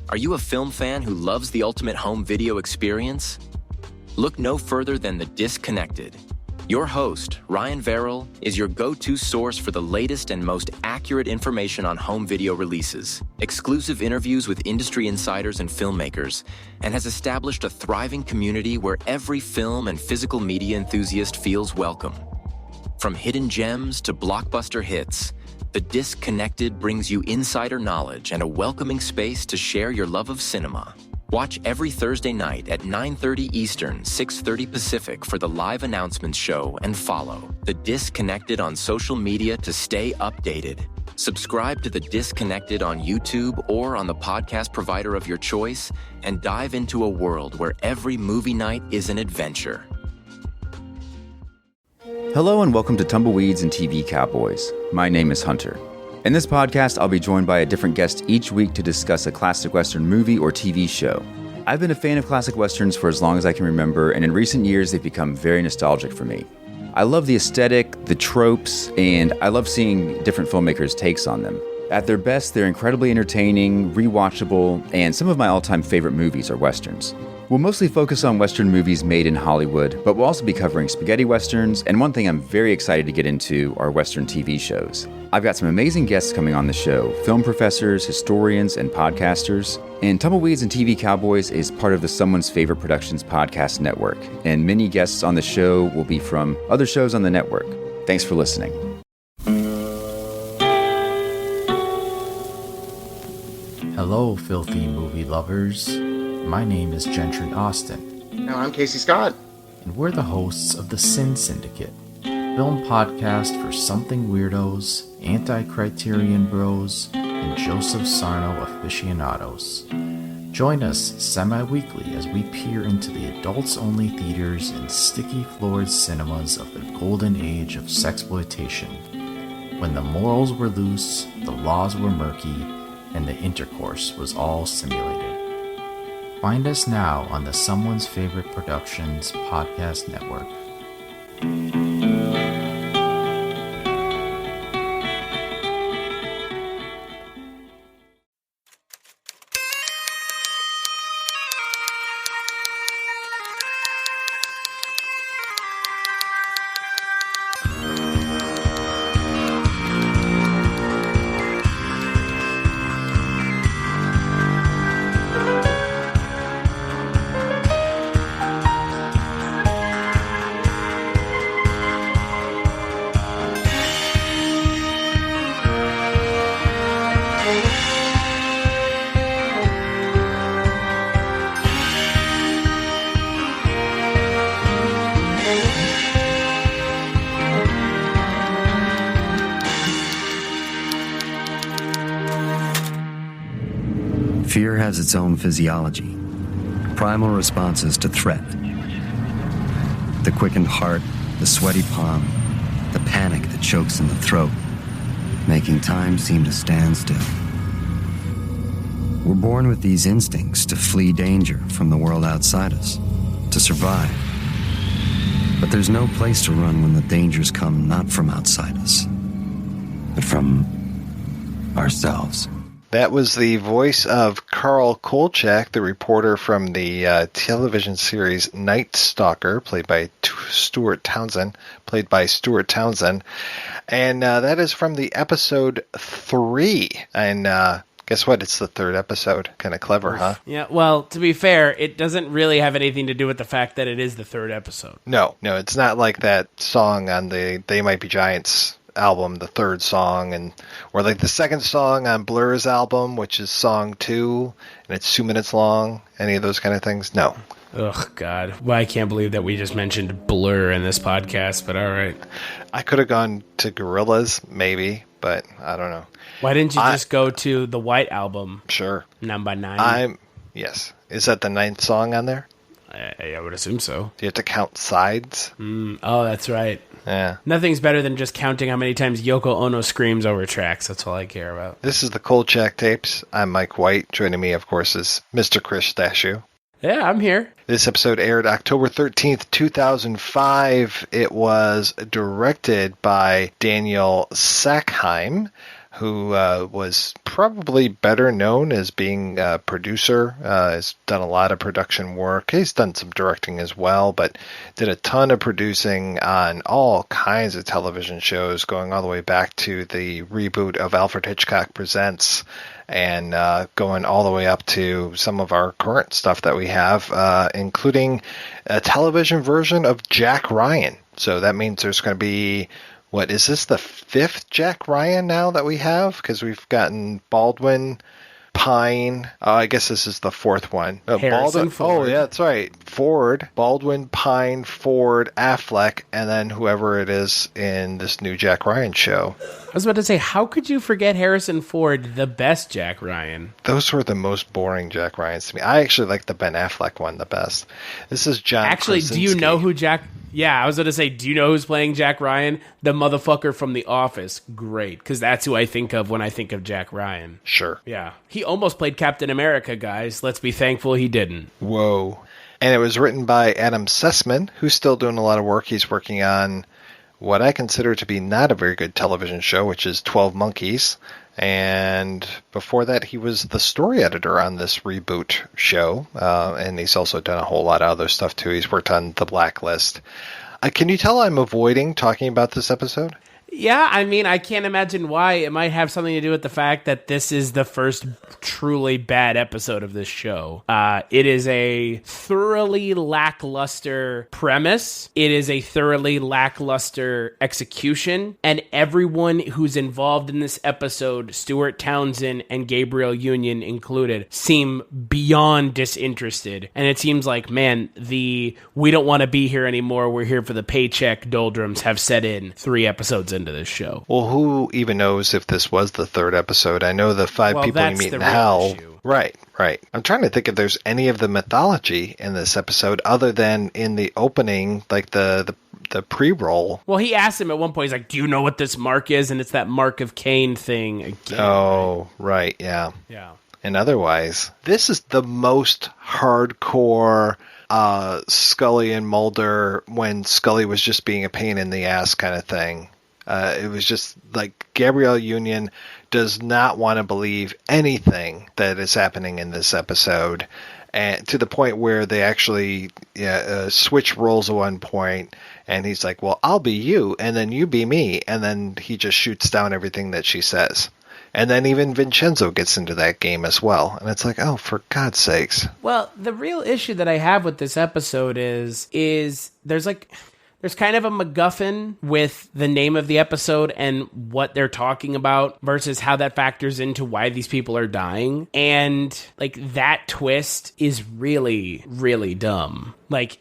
Are you a film fan who loves the ultimate home video experience? Look no further than The Disconnected. Your host, Ryan Verrill, is your go-to source for the latest and most accurate information on home video releases, exclusive interviews with industry insiders and filmmakers, and has established a thriving community where every film and physical media enthusiast feels welcome. From hidden gems to blockbuster hits, The Disconnected brings you insider knowledge and a welcoming space to share your love of cinema. Watch every Thursday night at 9:30 Eastern, 6:30 Pacific for the live announcements show and follow The Disconnected on social media to stay updated. Subscribe to The Disconnected on YouTube or on the podcast provider of your choice and dive into a world where every movie night is an adventure. Hello and welcome to Tumbleweeds and TV Cowboys. My name is Hunter. In this podcast, I'll be joined by a different guest each week to discuss a classic Western movie or TV show. I've been a fan of classic Westerns for as long as I can remember, and in recent years, they've become very nostalgic for me. I love the aesthetic, the tropes, and I love seeing different filmmakers' takes on them. At their best, they're incredibly entertaining, rewatchable, and some of my all-time favorite movies are Westerns. We'll mostly focus on Western movies made in Hollywood, but we'll also be covering spaghetti Westerns, and one thing I'm very excited to get into are Western TV shows. I've got some amazing guests coming on the show, film professors, historians, and podcasters. And Tumbleweeds and TV Cowboys is part of the Someone's Favorite Productions podcast network, and many guests on the show will be from other shows on the network. Thanks for listening. Hello, filthy movie lovers. My name is Gentry Austin. And I'm Casey Scott. And we're the hosts of the Sin Syndicate, film podcast for something weirdos, anti-criterion bros, and Joseph Sarno aficionados. Join us semi-weekly as we peer into the adults-only theaters and sticky-floored cinemas of the golden age of sexploitation, when the morals were loose, the laws were murky, and the intercourse was all simulated. Find us now on the Someone's Favorite Productions podcast network. Fear has its own physiology, primal responses to threat. The quickened heart, the sweaty palm, the panic that chokes in the throat, making time seem to stand still. We're born with these instincts to flee danger from the world outside us, to survive. But there's no place to run when the dangers come not from outside us, but from ourselves. That was the voice of Carl Kolchak, the reporter from the television series Night Stalker, played by Stuart Townsend. And that is from the episode 3. And guess what? It's the third episode. Kind of clever, huh? Yeah, well, to be fair, it doesn't really have anything to do with the fact that it is the third episode. No, it's not like that song on the They Might Be Giants album, the third song, or like the second song on Blur's album, which is song 2, and it's 2 minutes long. Any of those kind of things? No. Ugh, God. Well, I can't believe that we just mentioned Blur in this podcast, but all right. I could have gone to Gorillaz, maybe, but I don't know. Why didn't you just go to the White Album? Sure. Number 9. Yes. Is that the 9th song on there? I would assume so. Do you have to count sides? Oh, that's right. Yeah. Nothing's better than just counting how many times Yoko Ono screams over tracks. That's all I care about. This is the Kolchak Tapes. I'm Mike White. Joining me, of course, is Mr. Chris Stashew. Yeah, I'm here. This episode aired October 13th, 2005. It was directed by Daniel Sackheim, who was probably better known as being a producer. Has done a lot of production work. He's done some directing as well, but did a ton of producing on all kinds of television shows, going all the way back to the reboot of Alfred Hitchcock Presents, and going all the way up to some of our current stuff that we have, including a television version of Jack Ryan. So that means there's going to be, what, is this the 5th Jack Ryan now that we have? Because we've gotten Baldwin, Pine. I guess this is the 4th one. Harrison Ford. Oh, yeah, that's right. Ford, Baldwin, Pine, Ford, Affleck, and then whoever it is in this new Jack Ryan show. I was about to say, how could you forget Harrison Ford, the best Jack Ryan? Those were the most boring Jack Ryans to me. I actually like the Ben Affleck one the best. This is John Krasinski. Do you know who Jack... Yeah, I was going to say, do you know who's playing Jack Ryan? The motherfucker from The Office. Great, because that's who I think of when I think of Jack Ryan. Sure. Yeah. He almost played Captain America, guys. Let's be thankful he didn't. Whoa. And it was written by Adam Sussman, who's still doing a lot of work. He's working on what I consider to be not a very good television show, which is 12 Monkeys. And before that, he was the story editor on this reboot show. And he's also done a whole lot of other stuff, too. He's worked on The Blacklist. Can you tell I'm avoiding talking about this episode? Yeah, I mean, I can't imagine why. It might have something to do with the fact that this is the first truly bad episode of this show. It is a thoroughly lackluster premise. It is a thoroughly lackluster execution. And everyone who's involved in this episode, Stuart Townsend and Gabriel Union included, seem beyond disinterested. And it seems like, man, we don't want to be here anymore. We're here for the paycheck doldrums have set in 3 episodes into this show. Well, who even knows if this was the 3rd episode? I know the 5 people you meet in hell. Right. I'm trying to think if there's any of the mythology in this episode other than in the opening, like the pre-roll. Well, he asked him at one point, he's like, do you know what this mark is? And it's that Mark of Cain thing again. Oh, right, yeah. Yeah. And otherwise, this is the most hardcore Scully and Mulder when Scully was just being a pain in the ass kind of thing. It was just like Gabrielle Union does not want to believe anything that is happening in this episode, and to the point where they actually switch roles at one point, and he's like, well, I'll be you, and then you be me, and then he just shoots down everything that she says. And then even Vincenzo gets into that game as well. And it's like, oh, for God's sakes. Well, the real issue that I have with this episode is there's kind of a MacGuffin with the name of the episode and what they're talking about versus how that factors into why these people are dying. And like that twist is really, really dumb. Like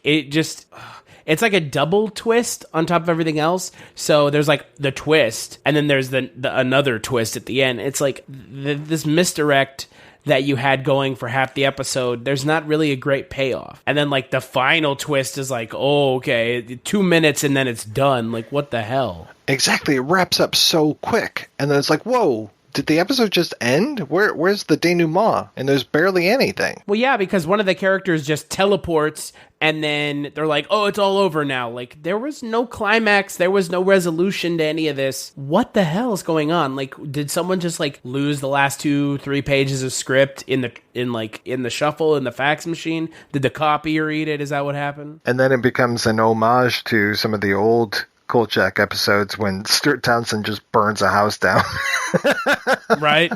it's like a double twist on top of everything else. So there's like the twist, and then there's the another twist at the end. It's like this misdirect that you had going for half the episode. There's not really a great payoff. And then like the final twist is like, oh, okay, 2 minutes and then it's done. Like, what the hell? Exactly. It wraps up so quick. And then it's like, whoa. Did the episode just end? Where's the denouement? And there's barely anything. Well, yeah, because one of the characters just teleports, and then they're like, oh, it's all over now. Like, there was no climax. There was no resolution to any of this. What the hell is going on? Like, did someone just, like, lose the last 2-3 pages of script in the shuffle, in the fax machine? Did the copier read it? Is that what happened? And then it becomes an homage to some of the old Kolchak episodes when Stuart Townsend just burns a house down. Right?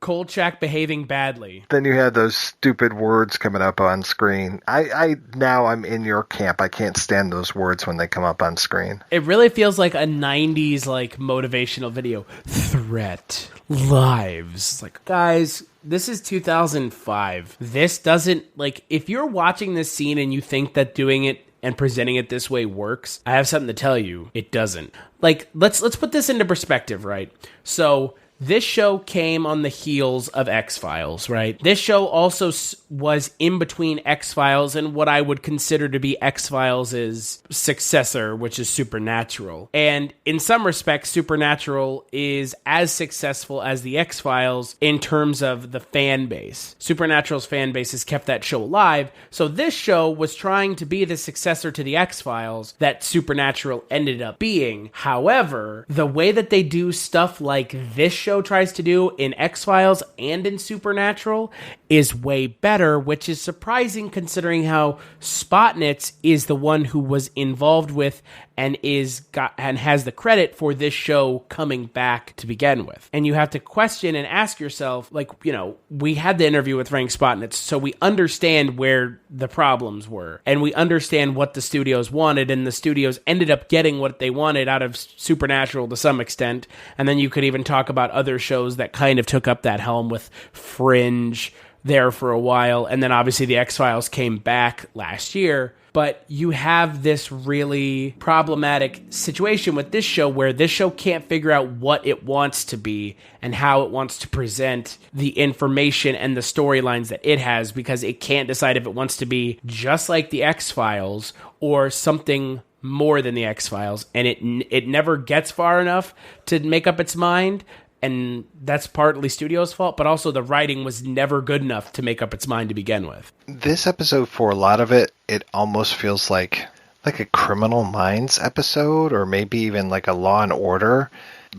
Kolchak behaving badly. Then you had those stupid words coming up on screen. I'm in your camp. I can't stand those words when they come up on screen. It really feels like a 90s like motivational video. Threat. Lives. Like, guys, this is 2005. This doesn't, like, if you're watching this scene and you think that doing it and presenting it this way works, I have something to tell you. It doesn't. Like, let's put this into perspective, right? So this show came on the heels of X-Files, right? This show also was in between X-Files and what I would consider to be X-Files' successor, which is Supernatural. And in some respects, Supernatural is as successful as the X-Files in terms of the fan base. Supernatural's fan base has kept that show alive, so this show was trying to be the successor to the X-Files that Supernatural ended up being. However, the way that they do stuff like this show show tries to do in X-Files and in Supernatural is way better, which is surprising considering how Spotnitz is the one who was involved with and has the credit for this show coming back to begin with. And you have to question and ask yourself, like, you know, we had the interview with Frank Spotnitz, so we understand where the problems were, and we understand what the studios wanted, and the studios ended up getting what they wanted out of Supernatural to some extent. And then you could even talk about other shows that kind of took up that helm with Fringe there for a while, and then obviously the X-Files came back last year. But you have this really problematic situation with this show where this show can't figure out what it wants to be and how it wants to present the information and the storylines that it has, because it can't decide if it wants to be just like the X-Files or something more than the X-Files. And it never gets far enough to make up its mind. And that's partly studio's fault, but also the writing was never good enough to make up its mind to begin with. This episode, for a lot of it, it almost feels like a Criminal Minds episode, or maybe even like a Law and Order,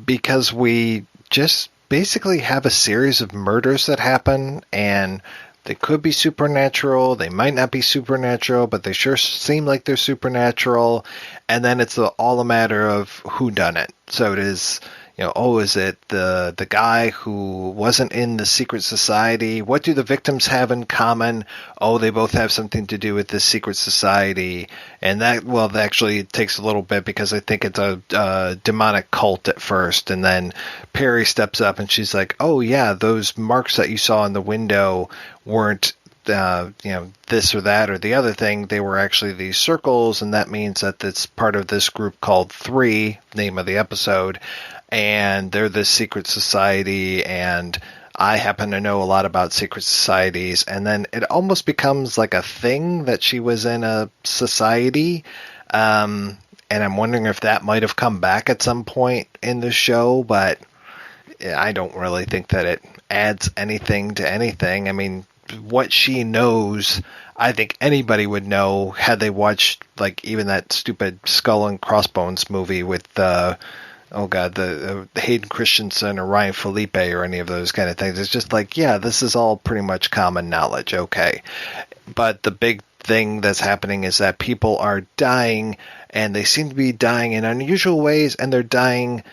because we just basically have a series of murders that happen, and they could be supernatural, they might not be supernatural, but they sure seem like they're supernatural, and then it's all a matter of who done it. So it is, you know, oh, is it the guy who wasn't in the secret society? What do the victims have in common? Oh, they both have something to do with this secret society. And that, well, that actually takes a little bit, because I think it's a demonic cult at first. And then Perry steps up and she's like, oh, yeah, those marks that you saw in the window weren't this or that or the other thing. They were actually these circles, and that means that it's part of this group called 3, name of the episode, and they're this secret society, and I happen to know a lot about secret societies. And then it almost becomes like a thing that she was in a society, and I'm wondering if that might have come back at some point in the show, but I don't really think that it adds anything to anything. I mean, what she knows, I think anybody would know had they watched, like, even that stupid Skull and Crossbones movie with the Hayden Christensen or Ryan Felipe or any of those kind of things. It's just like, yeah, this is all pretty much common knowledge, okay. But the big thing that's happening is that people are dying, and they seem to be dying in unusual ways, and they're dying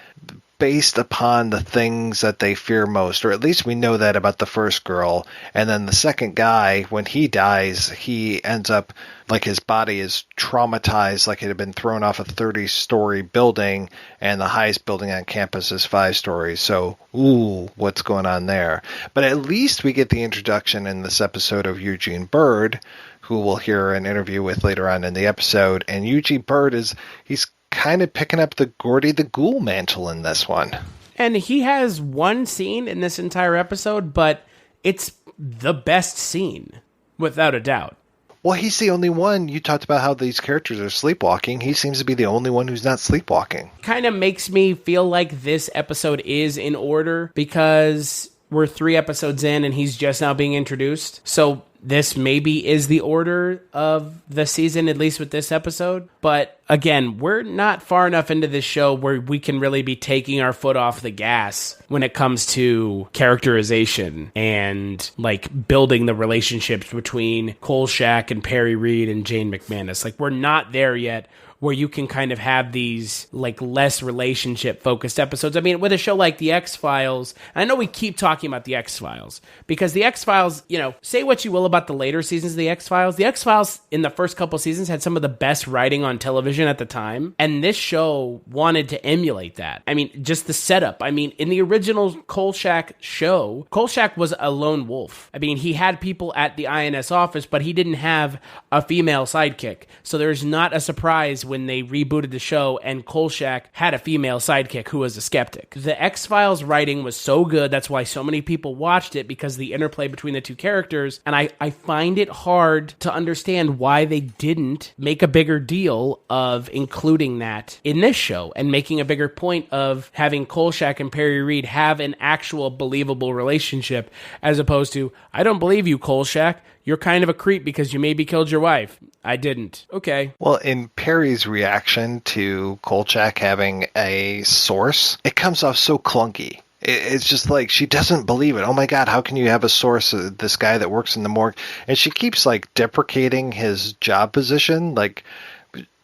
based upon the things that they fear most, or at least we know that about the first girl. And then the second guy, when he dies, he ends up like his body is traumatized, like it had been thrown off a 30-story building, and the highest building on campus is 5 stories. So, ooh, what's going on there? But at least we get the introduction in this episode of Eugene Byrd, who we'll hear an interview with later on in the episode. And Eugene Byrd he's kind of picking up the Gordy the Ghoul mantle in this one. And he has one scene in this entire episode, but it's the best scene, without a doubt. Well, he's the only one. You talked about how these characters are sleepwalking. He seems to be the only one who's not sleepwalking. Kind of makes me feel like this episode is in order, because we're 3 episodes in and he's just now being introduced. So this maybe is the order of the season, at least with this episode. But again, we're not far enough into this show where we can really be taking our foot off the gas when it comes to characterization and like building the relationships between Kolchak and Perry Reed and Jane McManus. Like, we're not there yet where you can kind of have these like less relationship focused episodes. I mean, with a show like The X-Files, I know we keep talking about The X-Files because The X-Files, you know, say what you will about the later seasons of The X-Files in the first couple seasons had some of the best writing on television at the time. And this show wanted to emulate that. I mean, just the setup. I mean, in the original Kolchak show, Kolchak was a lone wolf. I mean, he had people at the INS office, but he didn't have a female sidekick. So there's not a surprise when they rebooted the show and Kolchak had a female sidekick who was a skeptic. The X-Files writing was so good, that's why so many people watched it, because the interplay between the two characters, and I find it hard to understand why they didn't make a bigger deal of including that in this show and making a bigger point of having Kolchak and Perry Reed have an actual believable relationship, as opposed to, I don't believe you, Kolchak. You're kind of a creep because you maybe killed your wife. I didn't. Okay. Well, in Perry's reaction to Kolchak having a source, it comes off so clunky. It's just like she doesn't believe it. Oh my God, how can you have a source, this guy that works in the morgue? And she keeps like deprecating his job position, like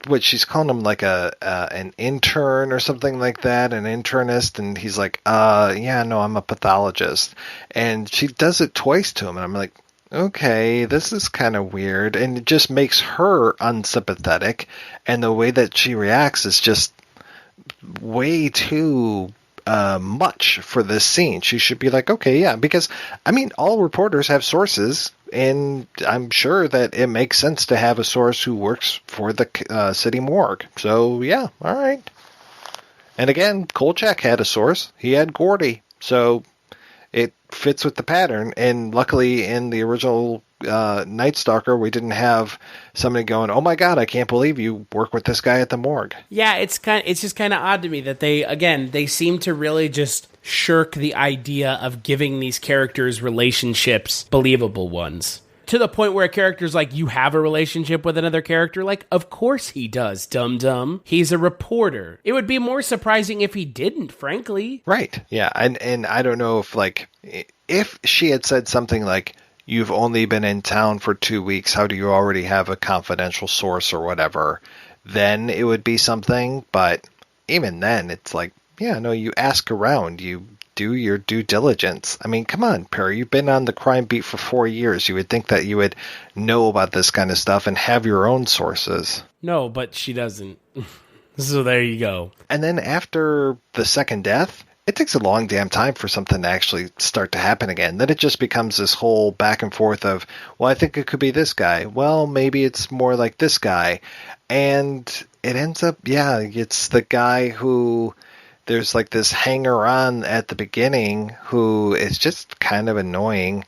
what she's calling him like an intern or something like that, an internist, and he's like, yeah, no, I'm a pathologist. And she does it twice to him, and I'm like, okay, this is kind of weird, and it just makes her unsympathetic, and the way that she reacts is just way too much for this scene. She should be like, okay, yeah, because I mean, all reporters have sources, and I'm sure that it makes sense to have a source who works for the city morgue. So yeah, all right. And again, Kolchak had a source. He had Gordy, so it fits with the pattern. And luckily, in the original Night Stalker, we didn't have somebody going, "Oh my God, I can't believe you work with this guy at the morgue." Yeah, it's just kind of odd to me that they seem to really just shirk the idea of giving these characters relationships, believable ones. To the point where a character's like, you have a relationship with another character? Like, of course he does, dum-dum. He's a reporter. It would be more surprising if he didn't, frankly. Right, yeah, and I don't know if she had said something like, you've only been in town for 2 weeks, how do you already have a confidential source or whatever, then it would be something, but even then, it's like, yeah, no, you ask around, you do your due diligence. I mean, come on, Perry, you've been on the crime beat for 4 years. You would think that you would know about this kind of stuff and have your own sources. No, but she doesn't. So there you go. And then after the second death, it takes a long damn time for something to actually start to happen again. Then it just becomes this whole back and forth of, well, I think it could be this guy. Well, maybe it's more like this guy. And it ends up, yeah, it's the guy who... There's like this hanger-on at the beginning who is just kind of annoying,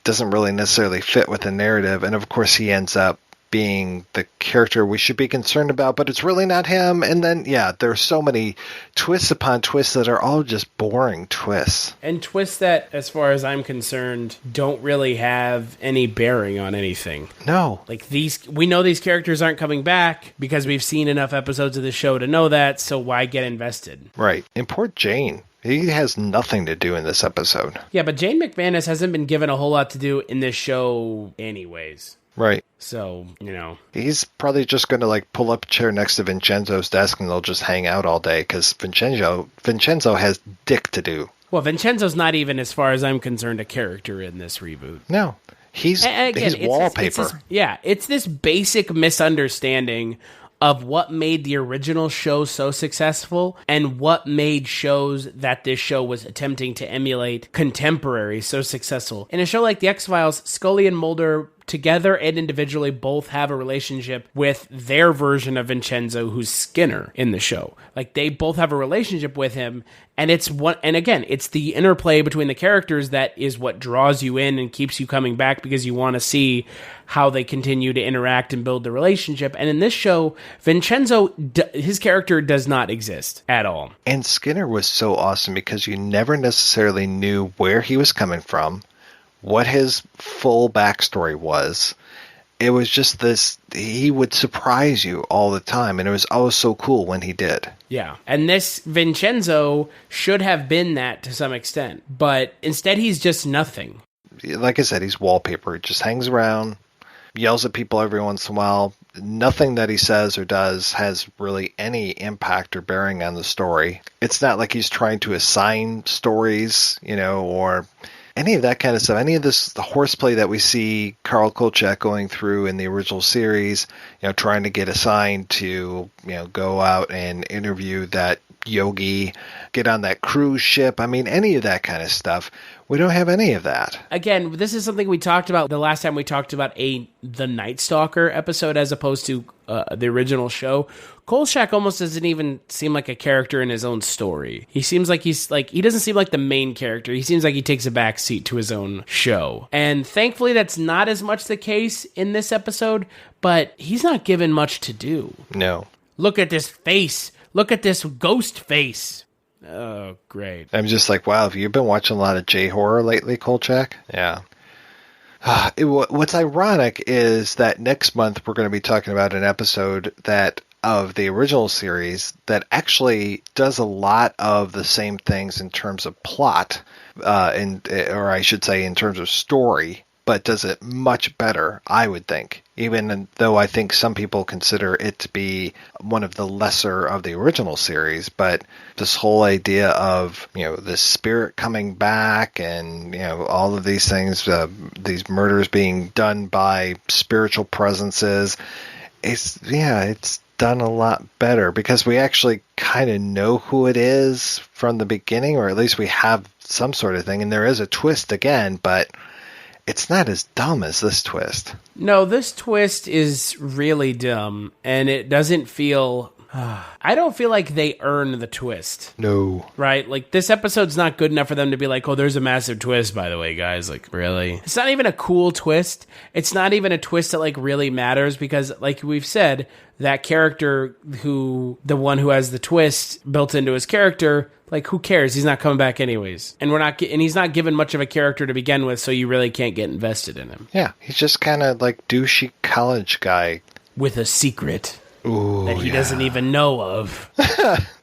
doesn't really necessarily fit with the narrative, and of course he ends up being the character we should be concerned about, but it's really not him. And then, yeah, there's so many twists upon twists that are all just boring twists. And twists that, as far as I'm concerned, don't really have any bearing on anything. No. Like, we know these characters aren't coming back because we've seen enough episodes of the show to know that, so why get invested? Right. And poor Jane. He has nothing to do in this episode. Yeah, but Jane McManus hasn't been given a whole lot to do in this show anyways. Right. So, you know. He's probably just going to like pull up a chair next to Vincenzo's desk and they'll just hang out all day because Vincenzo has dick to do. Well, Vincenzo's not even, as far as I'm concerned, a character in this reboot. No. He's wallpaper. It's this basic misunderstanding of what made the original show so successful and what made shows that this show was attempting to emulate contemporary so successful. In a show like The X-Files, Scully and Mulder together and individually both have a relationship with their version of Vincenzo, who's Skinner in the show. Like, they both have a relationship with him, and it's the interplay between the characters that is what draws you in and keeps you coming back because you want to see how they continue to interact and build the relationship. And in this show, Vincenzo, his character does not exist at all. And Skinner was so awesome because you never necessarily knew where he was coming from, what his full backstory was. It was just this, he would surprise you all the time, and it was always so cool when he did. Yeah, and this Vincenzo should have been that to some extent, but instead he's just nothing. Like I said, he's wallpaper. He just hangs around, yells at people every once in a while. Nothing that he says or does has really any impact or bearing on the story. It's not like he's trying to assign stories, or any of that kind of stuff. Any of the horseplay that we see Carl Kolchak going through in the original series, trying to get assigned to, go out and interview that yogi, get on that cruise ship. I mean, any of that kind of stuff. We don't have any of that. Again, this is something we talked about the last time we talked about the Night Stalker episode as opposed to the original show. Kolchak almost doesn't even seem like a character in his own story. He seems like he doesn't seem like the main character. He seems like he takes a back seat to his own show. And thankfully that's not as much the case in this episode, but he's not given much to do. No. Look at this face. Look at this ghost face. Oh, great. I'm just like, wow, have you been watching a lot of J-horror lately, Kolchak? Yeah. What's ironic is that next month we're going to be talking about an episode that of the original series that actually does a lot of the same things in terms of plot, or I should say in terms of story, but does it much better, I would think. Even though I think some people consider it to be one of the lesser of the original series, but this whole idea of, the spirit coming back and, all of these things, these murders being done by spiritual presences, it's done a lot better because we actually kind of know who it is from the beginning, or at least we have some sort of thing, and there is a twist again, but it's not as dumb as this twist. No, this twist is really dumb, and it doesn't feel... I don't feel like they earn the twist. No. Right? Like, this episode's not good enough for them to be like, oh, there's a massive twist, by the way, guys. Like, really? It's not even a cool twist. It's not even a twist that, like, really matters because, like we've said, that character the one who has the twist built into his character, like, who cares? He's not coming back anyways. And he's not given much of a character to begin with, so you really can't get invested in him. Yeah, he's just kind of like douchey college guy. With a secret. Ooh, that he doesn't even know of.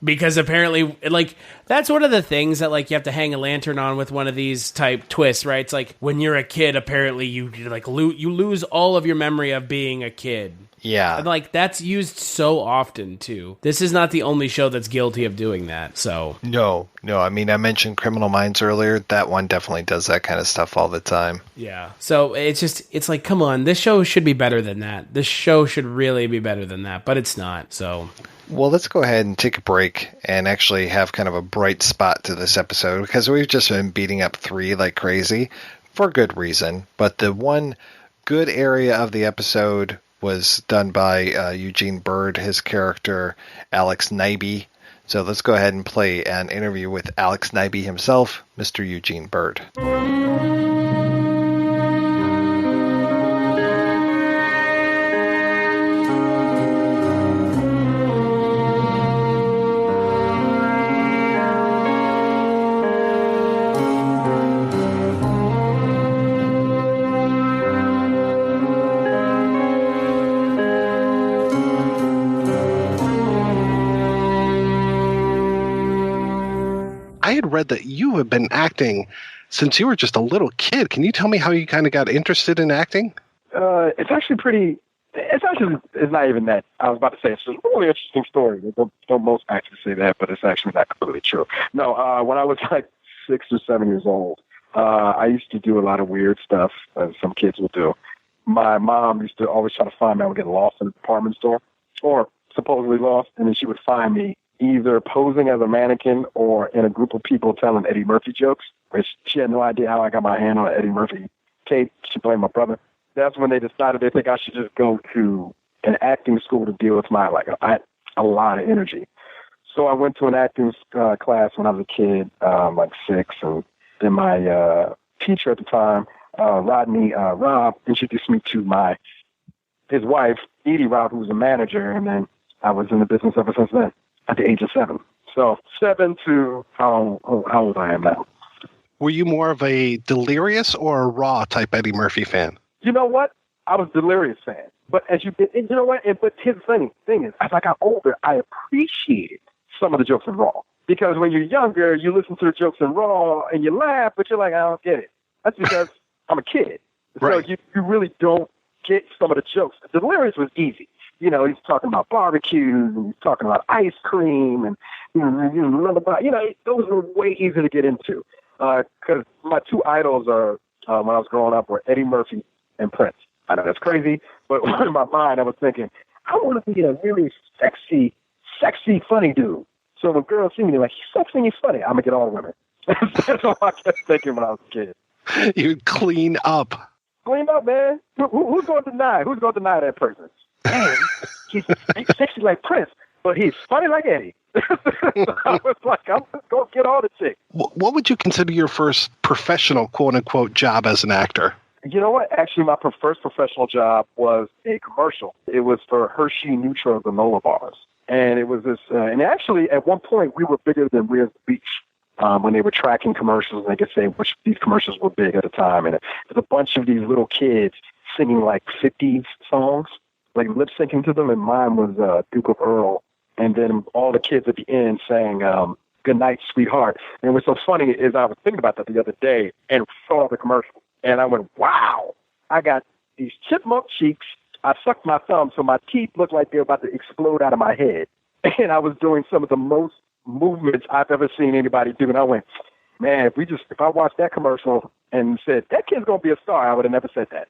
Because apparently, like, that's one of the things that, like, you have to hang a lantern on with one of these type twists, right? It's like, when you're a kid, apparently you lose all of your memory of being a kid. Yeah. And, like, that's used so often, too. This is not the only show that's guilty of doing that, so. No. I mean, I mentioned Criminal Minds earlier. That one definitely does that kind of stuff all the time. Yeah. So it's like, come on, this show should be better than that. This show should really be better than that, but it's not, so. Well, let's go ahead and take a break and actually have kind of a bright spot to this episode because we've just been beating up 3 like crazy for good reason. But the one good area of the episode was done by Eugene Byrd, his character Alex Nyby. So let's go ahead and play an interview with Alex Nyby himself, Mr. Eugene Byrd. I had read that you have been acting since you were just a little kid. Can you tell me how you kind of got interested in acting? It's not even that. I was about to say, it's a really interesting story. Don't most actors say that, but it's actually not completely true. No, when I was like 6 or 7 years old, I used to do a lot of weird stuff, as some kids will do. My mom used to always try to find me. I would get lost in a department store, or supposedly lost, and then she would find me either posing as a mannequin or in a group of people telling Eddie Murphy jokes, which she had no idea how I got my hand on an Eddie Murphy tape. She blamed my brother. That's when they decided they think I should just go to an acting school to deal with my, a lot of energy. So I went to an acting class when I was a kid, like 6, and then my teacher at the time, Rob, introduced me to his wife, Edie Rob, who was a manager, and then I was in the business ever since then, at the age of 7. So 7 to how old I am now. Were you more of a Delirious or a Raw type Eddie Murphy fan? You know what? I was a Delirious fan. But you know what? But here's the funny thing is, as I got older, I appreciated some of the jokes in Raw. Because when you're younger, you listen to the jokes in Raw and you laugh, but you're like, I don't get it. That's because I'm a kid. Right. So you really don't get some of the jokes. Delirious was easy. You know, he's talking about barbecues and he's talking about ice cream and those were way easier to get into. Because my 2 idols are when I was growing up were Eddie Murphy and Prince. I know that's crazy, but in my mind I was thinking, I want to be a really sexy, funny dude. So when girls see me, they're like, he's sexy and he's funny. I'm gonna get all the women. That's all I kept thinking when I was a kid. You'd clean up. Clean up, man. Who's going to deny? Who's going to deny that person? Man, he's sexy like Prince, but he's funny like Eddie. I was like, I'm just going to get all the chicks. What would you consider your first professional, quote-unquote, job as an actor? You know what? Actually, my first professional job was a commercial. It was for Hershey Neutral granola bars. And it was this, and actually, at one point, we were bigger than Rears Beach. When they were tracking commercials, and they could say which these commercials were big at the time. And there's a bunch of these little kids singing like 50s songs. like lip syncing to them, and mine was Duke of Earl. And then all the kids at the end sang "Good Night, Sweetheart." And what's so funny is I was thinking about that the other day and saw the commercial, and I went, "Wow, I got these chipmunk cheeks. I sucked my thumb, so my teeth looked like they're about to explode out of my head." And I was doing some of the most movements I've ever seen anybody do, and I went, "Man, if I watched that commercial and said that kid's gonna be a star, I would have never said that."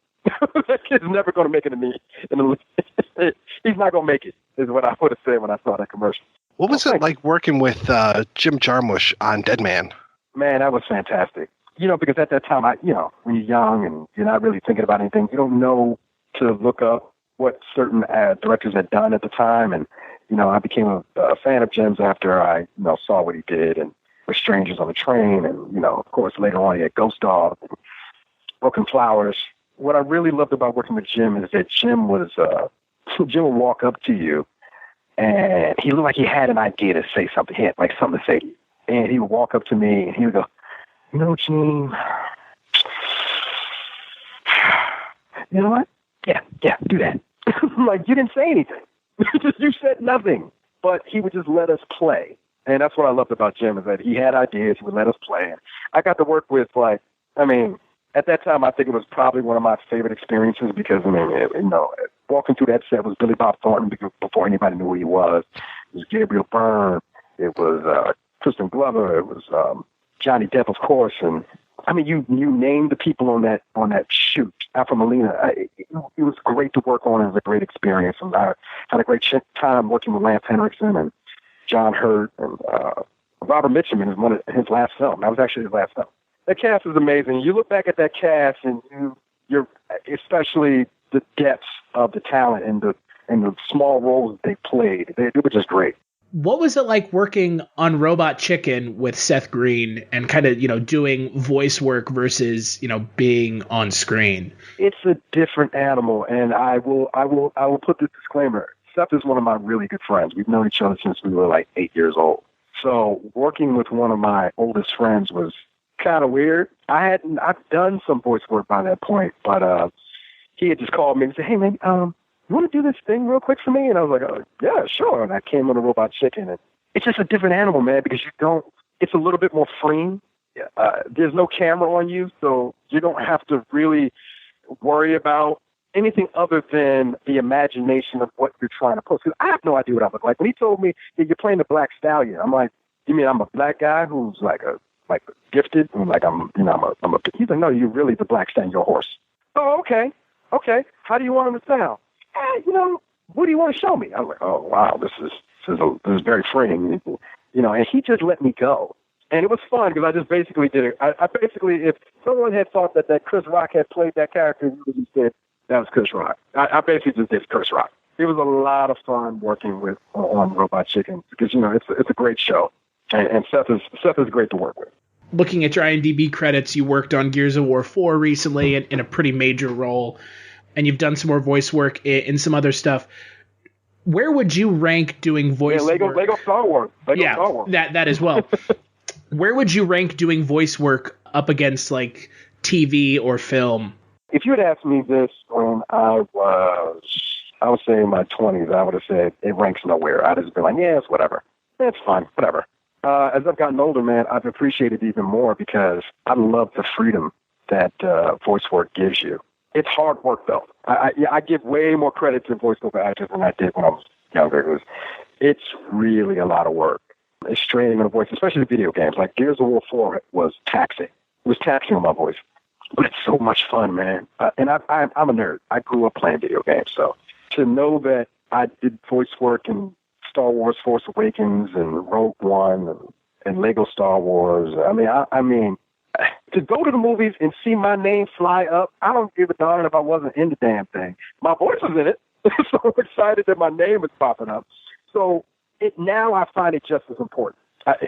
That kid's never gonna make it in the he's not gonna make it, is what I would have said when I saw that commercial. What was it like working with Jim Jarmusch on Dead Man? Man, that was fantastic. Because at that time, when you're young and you're not really thinking about anything, you don't know to look up what certain directors had done at the time. And, I became a fan of Jim's after I, saw what he did and with Strangers on the Train. And, of course, later on he had Ghost Dog and Broken Flowers. What I really loved about working with Jim is that Jim would walk up to you and he looked like he had an idea to say something. He had like something to say to you. And he would walk up to me and he would go, Gene, you know what? Yeah, do that. Like, you didn't say anything. You said nothing. But he would just let us play. And that's what I loved about Jim, is that he had ideas. He would let us play. And I got to work with, at that time, I think it was probably one of my favorite experiences because, walking through that set was Billy Bob Thornton before anybody knew who he was. It was Gabriel Byrne. It was Kristen Glover. It was Johnny Depp, of course. And, you named the people on that shoot. Alfred Molina. It was great to work on. It was a great experience. And I had a great time working with Lance Henriksen and John Hurt and Robert Mitchum is one of his last film. That was actually his last film. That cast is amazing. You look back at that cast, and you're especially the depths of the talent and the small roles they played. They were just great. What was it like working on Robot Chicken with Seth Green and kind of, doing voice work versus, being on screen? It's a different animal, and I will put this disclaimer. Seth is one of my really good friends. We've known each other since we were like 8 years old. So working with one of my oldest friends was kind of weird. I've done some voice work by that point, but he had just called me and said, "Hey man, you want to do this thing real quick for me?" And I was like, "Oh yeah, sure." And I came on a Robot Chicken, and it's just a different animal, man, because it's a little bit more free. There's no camera on you, so you don't have to really worry about anything other than the imagination of what you're trying to post. Because I have no idea what I look like. When he told me that you're playing the Black Stallion, I'm like, "You mean I'm a black guy who's like gifted?" And like he's like, "No, you're really the Black Stallion, you're a horse." "Oh, okay. How do you want him to sound?" "What do you want to show me?" I was like, "Oh wow, this is very freeing." And he just let me go. And it was fun because I just basically did it. I basically, if someone had thought that Chris Rock had played that character, he would have said, "That was Chris Rock." I basically just did Chris Rock. It was a lot of fun working on Robot Chicken because, it's a great show. And Seth is great to work with. Looking at your IMDb credits, you worked on Gears of War 4 recently in a pretty major role, and you've done some more voice work in some other stuff. Where would you rank doing voice work? Lego Star Wars. Star Wars. That as well. Where would you rank doing voice work up against like TV or film? If you had asked me this when I would say in my 20s, I would have said it ranks nowhere. I'd just been like, yeah, it's whatever. It's fine, whatever. As I've gotten older, man, I've appreciated it even more because I love the freedom that voice work gives you. It's hard work, though. I give way more credit to voiceover actors than I did when I was younger. It's really a lot of work. It's straining on the voice, especially video games. Like Gears of War 4 was taxing. It was taxing on my voice. But it's so much fun, man. And I'm a nerd. I grew up playing video games. So to know that I did voice work in Star Wars Force Awakens and Rogue One and Lego Star Wars, I mean, to go to the movies and see my name fly up, I don't give a darn if I wasn't in the damn thing. My voice was in it. So I'm excited that my name is popping up. So now I find it just as important.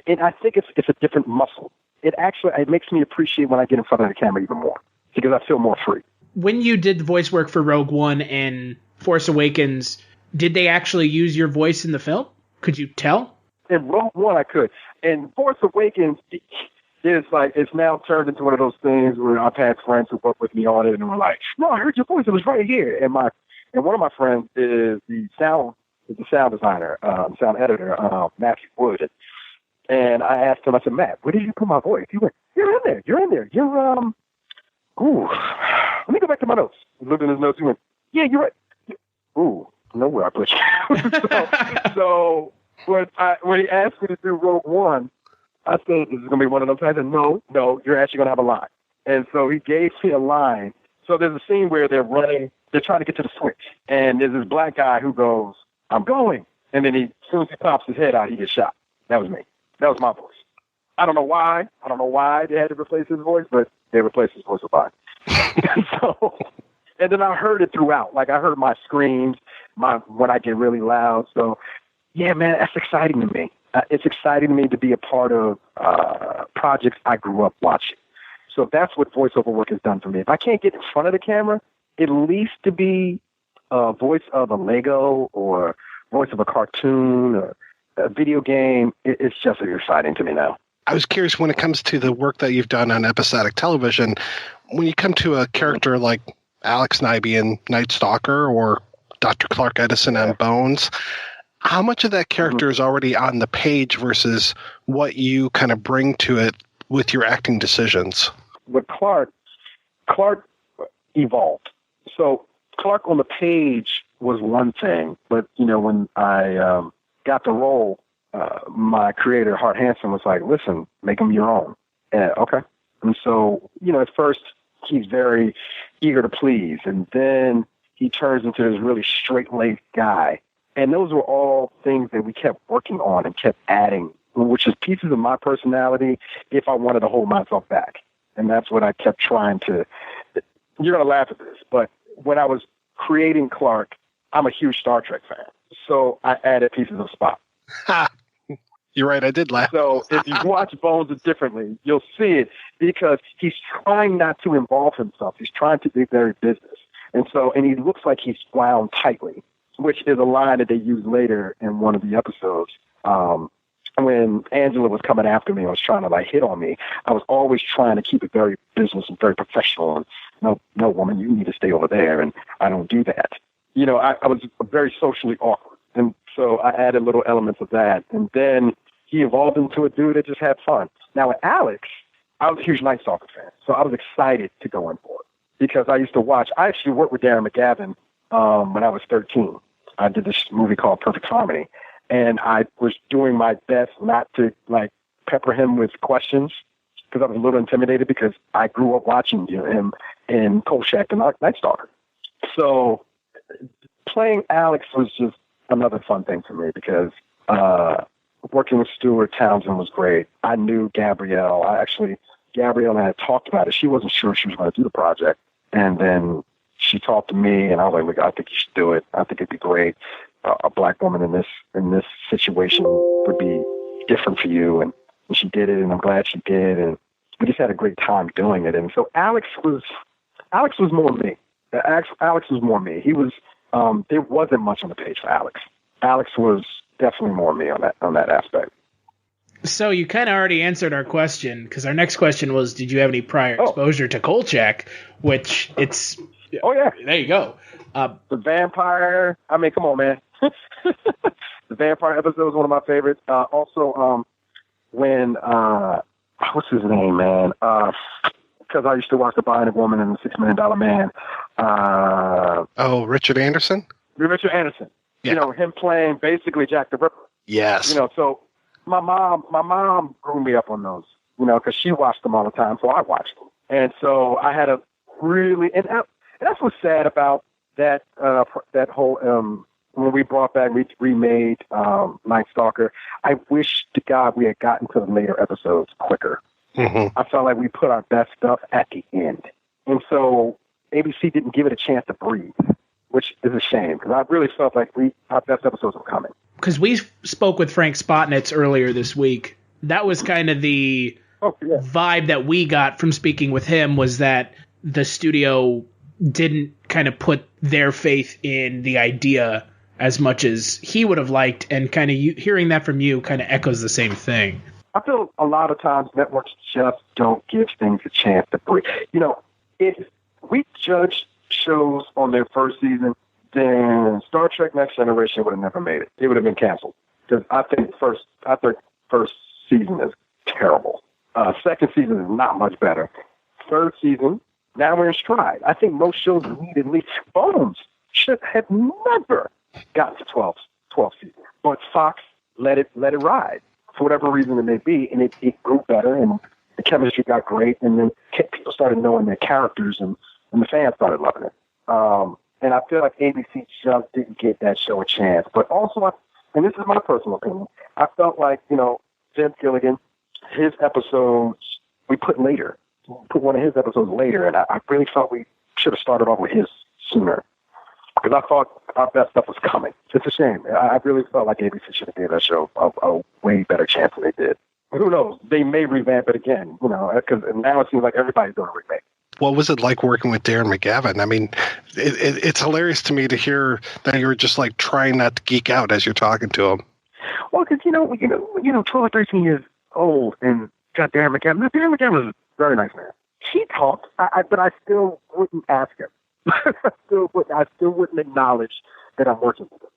And I think it's a different muscle. It makes me appreciate when I get in front of the camera even more because I feel more free. When you did the voice work for Rogue One and Force Awakens, did they actually use your voice in the film? Could you tell? In Rogue One, I could. In Force Awakens, it's now turned into one of those things where I've had friends who work with me on it and were like, "No, I heard your voice. It was right here." And And one of my friends is the sound designer, sound editor, Matthew Wood. And I asked him, I said, Matt, where did you put my voice? He went, you're in there. Let me go back to my notes. He looked in his notes. He went, yeah, you're right. Ooh, I know where I put you. so when he asked me to do Rogue One, I said, this is going to be one of those times. I said, no, you're actually going to have a line. And so he gave me a line. So there's a scene where they're trying to get to the switch. And there's this black guy who goes, I'm going. And then as soon as he pops his head out, he gets shot. That was me. That was my voice. I don't know why they had to replace his voice, but they replaced his voice with mine. And then I heard it throughout. Like, I heard my screams, when I get really loud. So, yeah, man, that's exciting to me. It's exciting to me to be a part of projects I grew up watching. So that's what voiceover work has done for me. If I can't get in front of the camera, at least to be a voice of a Lego or voice of a cartoon or a video game, it's just as exciting to me now. I was curious, when it comes to the work that you've done on episodic television, when you come to a character like Alex Nyby in Night Stalker or Dr. Clark Edison on Bones, how much of that character is already on the page versus what you kind of bring to it with your acting decisions? With Clark evolved. So Clark on the page was one thing, but, when I got the role, my creator, Hart Hanson, was like, listen, make him your own. And, okay. And so, at first he's very eager to please, and then he turns into this really straight-laced guy. And those were all things that we kept working on and kept adding, which is pieces of my personality if I wanted to hold myself back. And that's what I kept trying to – you're going to laugh at this, but when I was creating Clark, I'm a huge Star Trek fan. So I added pieces of Spock. You're right, I did laugh. So if you watch Bones differently, you'll see it because he's trying not to involve himself. He's trying to be very business. And he looks like he's wound tightly, which is a line that they use later in one of the episodes. When Angela was coming after me, I was trying to hit on me. I was always trying to keep it very business and very professional. And no, woman, you need to stay over there. And I don't do that. I was very socially awkward. And so I added little elements of that. And then he evolved into a dude that just had fun. Now with Alex, I was a huge Night Stalker fan. So I was excited to go in for it because I used to watch. I actually worked with Darren McGavin when I was 13. I did this movie called Perfect Harmony. And I was doing my best not to pepper him with questions because I was a little intimidated because I grew up watching him in Kolchak and Night Stalker. So playing Alex was just another fun thing for me because working with Stuart Townsend was great. I knew Gabrielle. Gabrielle and I had talked about it. She wasn't sure she was going to do the project. And then she talked to me, and I was like, look, I think you should do it. I think it'd be great. A black woman in this situation would be different for you. And she did it, and I'm glad she did. And we just had a great time doing it. And so Alex was more me. Alex was more me. He was, there wasn't much on the page for Alex. Alex was definitely more me on that aspect. So you kind of already answered our question, because our next question was, did you have any prior exposure to Kolchak? Which it's... Oh, yeah. There you go. The vampire... I mean, come on, man. The vampire episode was one of my favorites. Also, when... what's his name, man? Because I used to watch The Bionic Woman and The $6 Million Man. Richard Anderson? Richard Anderson. Yeah. Him playing basically Jack the Ripper. Yes. So my mom grew me up on those, because she watched them all the time, so I watched them. And so I had a really, and that's what's sad about that whole, when we brought back, remade Night Stalker, I wish to God we had gotten to the later episodes quicker. Mm-hmm. I felt like we put our best stuff at the end. And so ABC didn't give it a chance to breathe, which is a shame, because I really felt like our best episodes were coming. Because we spoke with Frank Spotnitz earlier this week. That was kind of the vibe that we got from speaking with him, was that the studio didn't kind of put their faith in the idea as much as he would have liked, and kind of hearing that from you kind of echoes the same thing. I feel a lot of times networks just don't give things a chance to breathe. If we judge shows on their first season, then Star Trek Next Generation would have never made it. It would have been canceled. Because I think first season is terrible. Second season is not much better. Third season, now we're in stride. I think most shows need at least Bones should have never gotten to 12 seasons. But Fox let it ride for whatever reason it may be, and it grew better, and the chemistry got great, and then people started knowing their characters, and the fans started loving it. And I feel like ABC just didn't give that show a chance. But also, and this is my personal opinion, I felt like, Vince Gilligan, his episodes, we put later. We put one of his episodes later, and I really felt we should have started off with his sooner. Because I thought our best stuff was coming. It's a shame. I really felt like ABC should have given that show a way better chance than they did. But who knows? They may revamp it again, because now it seems like everybody's doing a remake. What was it like working with Darren McGavin? I mean, it's hilarious to me to hear that you were just like trying not to geek out as you're talking to him. Well, because 12 or 13 years old and got Darren McGavin. Now, Darren McGavin was a very nice man. He talked, but I still wouldn't ask him. I still wouldn't acknowledge that I'm working with him.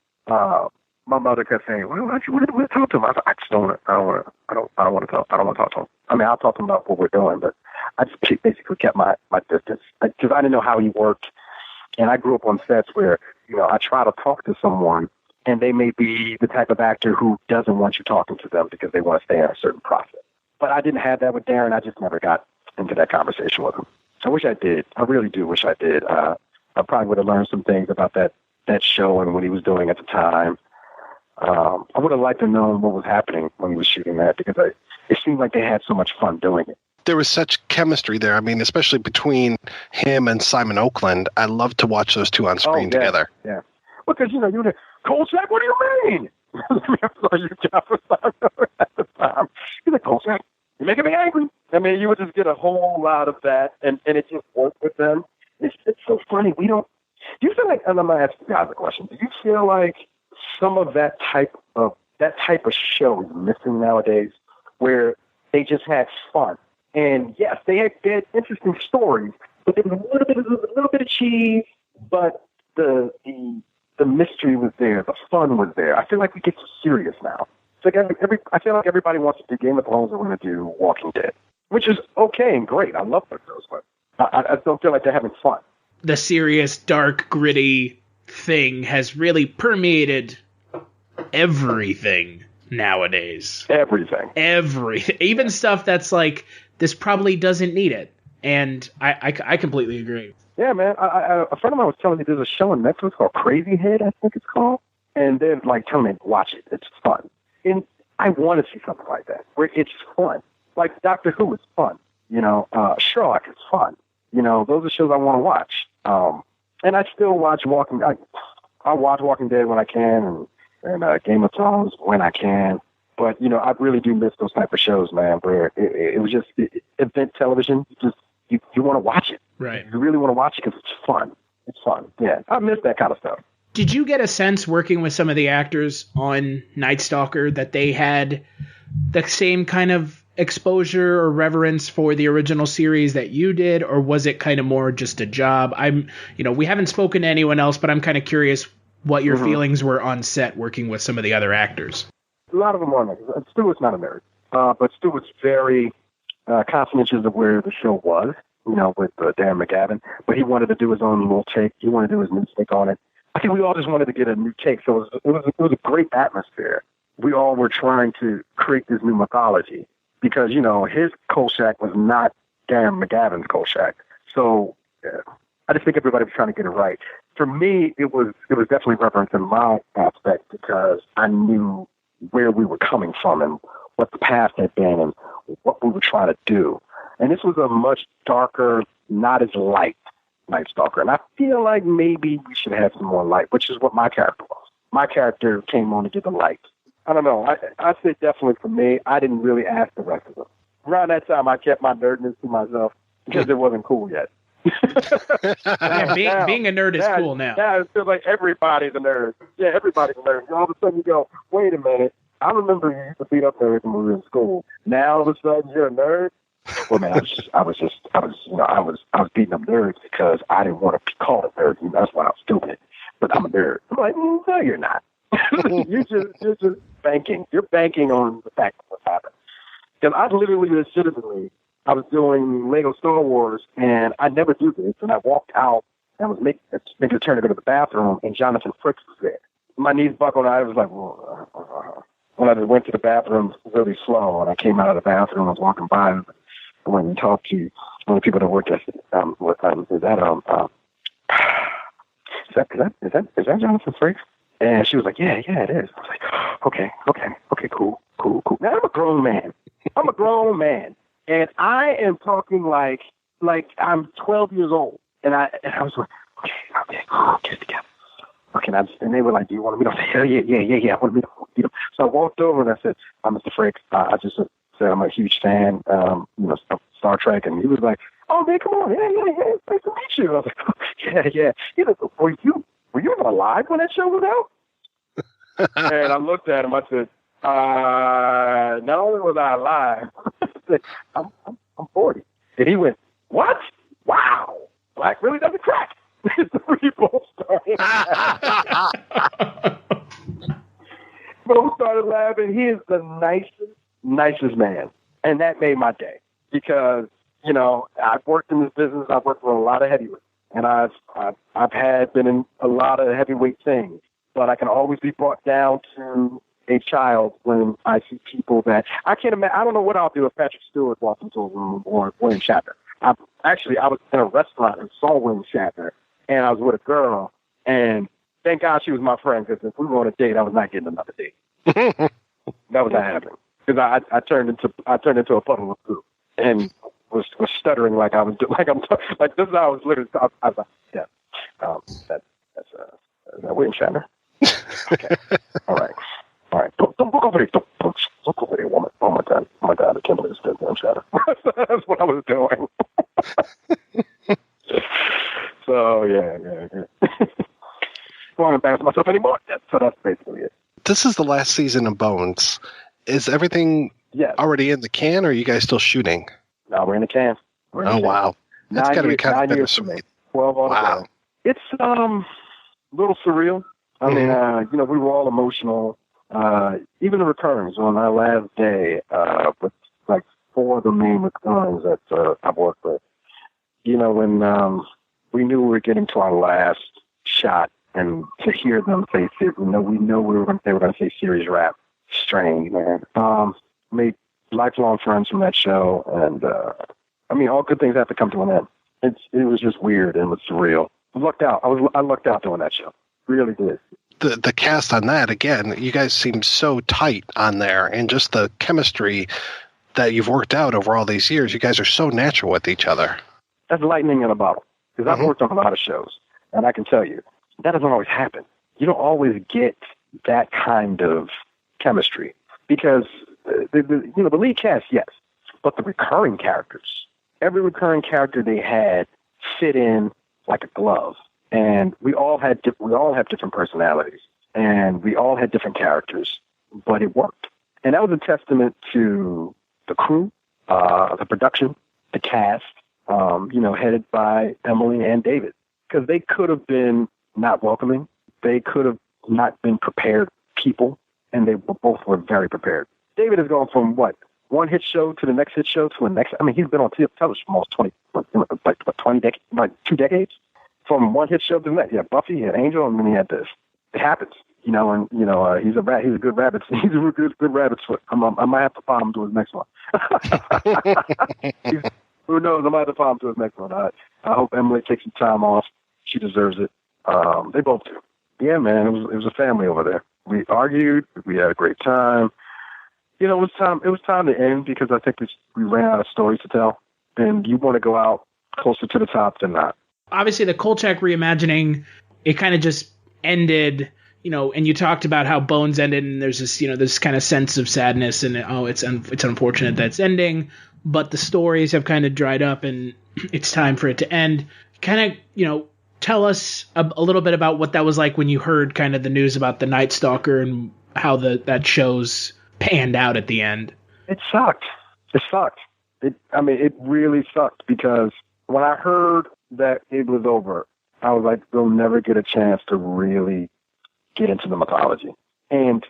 My mother kept saying, "Well, why don't you want to talk to him?" I said, "I just don't want to talk. I don't want to talk to him. I mean, I'll talk to him about what we're doing, but I just basically kept my distance because I didn't know how he worked, and I grew up on sets where I try to talk to someone, and they may be the type of actor who doesn't want you talking to them because they want to stay in a certain process. But I didn't have that with Darren. I just never got into that conversation with him. I wish I did. I really do wish I did. I probably would have learned some things about that show and what he was doing at the time. I would have liked to know what was happening when he was shooting that because it seemed like they had so much fun doing it. There was such chemistry there. I mean, especially between him and Simon Oakland. I love to watch those two on screen together. Yeah. Because, you're like, Kolchak, what do you mean? At the time. He's like, Kolchak, you're making me angry. I mean, you would just get a whole lot of that, and it just worked with them. It's so funny. Do you feel like, and I'm going to ask you guys a question, do you feel like some of that type of show is missing nowadays where they just had fun? And yes, they had interesting stories, but there was a little bit of cheese, but the mystery was there, the fun was there. I feel like we get too serious now. It's like I feel like everybody wants to do Game of Thrones and want to do Walking Dead, which is okay and great. I love those shows, but I don't feel like they're having fun. The serious, dark, gritty thing has really permeated everything nowadays. Everything. Even stuff that's like, this probably doesn't need it. And I completely agree. Yeah, man. A friend of mine was telling me there's a show on Netflix called Crazy Head, I think it's called. And they're like telling me, watch it. It's fun. And I want to see something like that, where it's fun. Like Doctor Who is fun. Sherlock is fun. Those are shows I want to watch. And I still watch I watch Walking Dead when I can, and Game of Thrones when I can. But, I really do miss those type of shows, man, where it was just event television. You want to watch it. Right. You really want to watch it because it's fun. It's fun. Yeah, I miss that kind of stuff. Did you get a sense working with some of the actors on Night Stalker that they had the same kind of exposure or reverence for the original series that you did, or was it kind of more just a job? We haven't spoken to anyone else, but I'm kind of curious what your feelings were on set working with some of the other actors. A lot of them are. Stewart's not a nerd, but Stewart's very conscientious of where the show was, with Darren McGavin. But he wanted to do his own little take. He wanted to do his new take on it. I think we all just wanted to get a new take. So it was a great atmosphere. We all were trying to create this new mythology because, his Kolchak was not Darren McGavin's Kolchak. So I just think everybody was trying to get it right. For me, it was definitely reverence in my aspect because I knew where we were coming from and what the past had been and what we were trying to do. And this was a much darker, not as light Night Stalker. And I feel like maybe we should have some more light, which is what my character was. My character came on to get the light. I don't know. I say definitely for me, I didn't really ask the rest of them. Around that time, I kept my nerdness to myself because it wasn't cool yet. Yeah, being a nerd is cool now. Now it feels like everybody's a nerd. Yeah, everybody's a nerd. And all of a sudden you go, wait a minute. I remember you used to beat up nerds when we were in school. Now all of a sudden you're a nerd. Well, man, I was beating up nerds because I didn't want to be called a nerd. That's why I was stupid. But I'm Byrd. I'm like, no, you're not. you're just banking. You're banking on the fact of what's happened. Because I literally, legitimately, I was doing Lego Star Wars, and I never do this. And I walked out and was making a turn to go to the bathroom, and Jonathan Frakes was there. My knees buckled, and I was like, when I just went to the bathroom really slow, and I came out of the bathroom, I was walking by, and I went and talked to one of the people that worked at is that Jonathan Frakes? And she was like, yeah, it is. I was like, okay, cool. Now I'm a grown man. And I am talking like I'm 12 years old. And I was like, okay, get it together. Okay, and they were like, do you want to meet him? I said, hell yeah, I want to meet him. So I walked over and I said, Mr. Frakes, I just said I'm a huge fan, of Star Trek. And he was like, oh, man, come on. Yeah, nice to meet you. I was like, yeah. He was like, were you even alive when that show was out? And I looked at him, I said, not only was I alive, I'm 40. And he went, what? Wow. Black really doesn't crack. We both started laughing. He is the nicest man. And that made my day. Because, I've worked in this business. I've worked with a lot of heavyweights. And I've been in a lot of heavyweight things. But I can always be brought down to a child when I see people that I can't imagine. I don't know what I'll do if Patrick Stewart walked into a room or William Shatner. I was in a restaurant and saw William Shatner, and I was with a girl, and thank God she was my friend, because if we were on a date, I was not getting another date. That was not happening, because I turned into a puddle of poo and was stuttering like I was like this is how I was literally. I was like, yeah, that's William Shatner. Okay, all right. Don't look over there. Don't look over there, woman. Oh my God, I can't believe it's William Shatner. That's what I was doing. So yeah. I don't embarrass myself anymore. So that's basically it. This is the last season of Bones. Is everything already in the can, or are you guys still shooting? No, we're in the can. Wow. That's got to be kind of bittersweet. 12 on the go. It's a little surreal. I mean, we were all emotional. Even the returns on our last day, with like 4 of the main returns that I've worked with, when we knew we were getting to our last shot, and to hear them say, they were going to say serious rap, strange, man. Made lifelong friends from that show, and all good things have to come to an end. It was just weird and it was surreal. I lucked out doing that show. Really did. The cast on that, again, you guys seem so tight on there, and just the chemistry that you've worked out over all these years, you guys are so natural with each other. That's lightning in a bottle, because I've worked on a lot of shows, and I can tell you, that doesn't always happen. You don't always get that kind of chemistry, because the lead cast, yes, but the recurring characters, every recurring character they had fit in like a glove. And we all have different personalities, and we all had different characters, but it worked. And that was a testament to the crew, the production, the cast, headed by Emily and David, because they could have been not welcoming. They could have not been prepared people, and they both were very prepared. David has gone from one hit show to the next hit show to the next. I mean, he's been on television for almost 2 decades. From one hit show to the next. He had Buffy, he had Angel, and then he had this. It happens, he's a good rabbit. He's a good rabbit's foot. I might have to follow him to his next one. Who knows? I might have to follow him to his next one. I hope Emily takes some time off. She deserves it. They both do. Yeah, man, it was a family over there. We argued. We had a great time. It was time to end, because I think we ran out of stories to tell, and you want to go out closer to the top than not. Obviously, the Kolchak reimagining, it kind of just ended, and you talked about how Bones ended, and there's this, this kind of sense of sadness, and it's unfortunate that it's ending, but the stories have kind of dried up, and it's time for it to end. Kind of, tell us a little bit about what that was like when you heard kind of the news about the Night Stalker and how that show's panned out at the end. It sucked. It really sucked, because when I heard that it was over, I was like, we'll never get a chance to really get into the mythology. And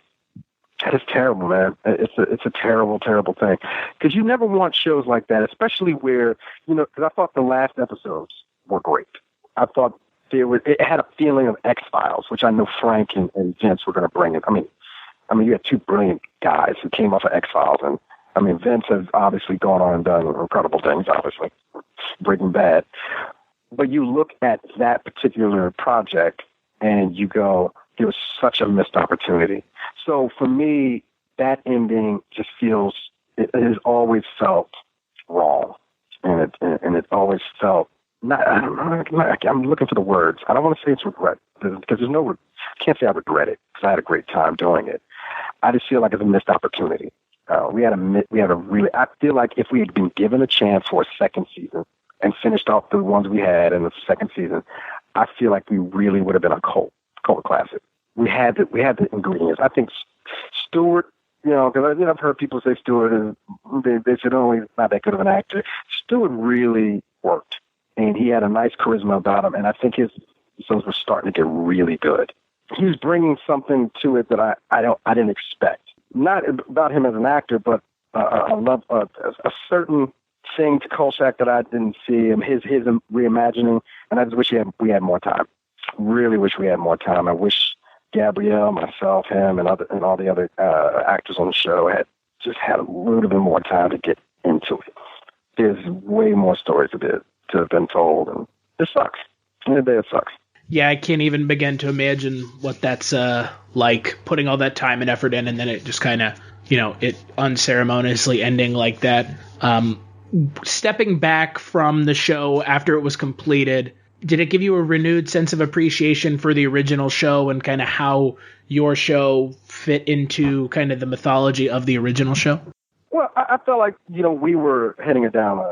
that is terrible, man. It's a terrible, terrible thing. Because you never want shows like that, especially where, because I thought the last episodes were great. I thought it had a feeling of X-Files, which I know Frank and Vince were going to bring it. I mean, you had two brilliant guys who came off of X-Files, and Vince has obviously gone on and done incredible things, obviously, Breaking Bad. But you look at that particular project and you go, it was such a missed opportunity. So for me, that ending just feels, it has always felt wrong. And it always felt, I'm looking for the words. I don't want to say it's regret, because I can't say I regret it, because I had a great time doing it. I just feel like it's a missed opportunity. I feel like if we had been given a chance for a second season and finished off the ones we had in the second season, I feel like we really would have been a cult classic. We had the ingredients. I think Stewart, because I've heard people say Stewart is, they said, oh, he's not that good of an actor. Stewart really worked, and he had a nice charisma about him, and I think his episodes were starting to get really good. He was bringing something to it that I didn't expect. Not about him as an actor, but a certain thing to Kolchak that I didn't see him, his reimagining, and I just wish we had more time. Really wish we had more time. I wish Gabrielle, myself, him, and all the other actors on the show had a little bit more time to get into it. There's way more stories to have been told, and it sucks. It sucks. Yeah, I can't even begin to imagine what that's like, putting all that time and effort in, and then it just kind of, it unceremoniously ending like that. Stepping back from the show after it was completed, did it give you a renewed sense of appreciation for the original show and kind of how your show fit into kind of the mythology of the original show? Well, I felt like, we were heading it down,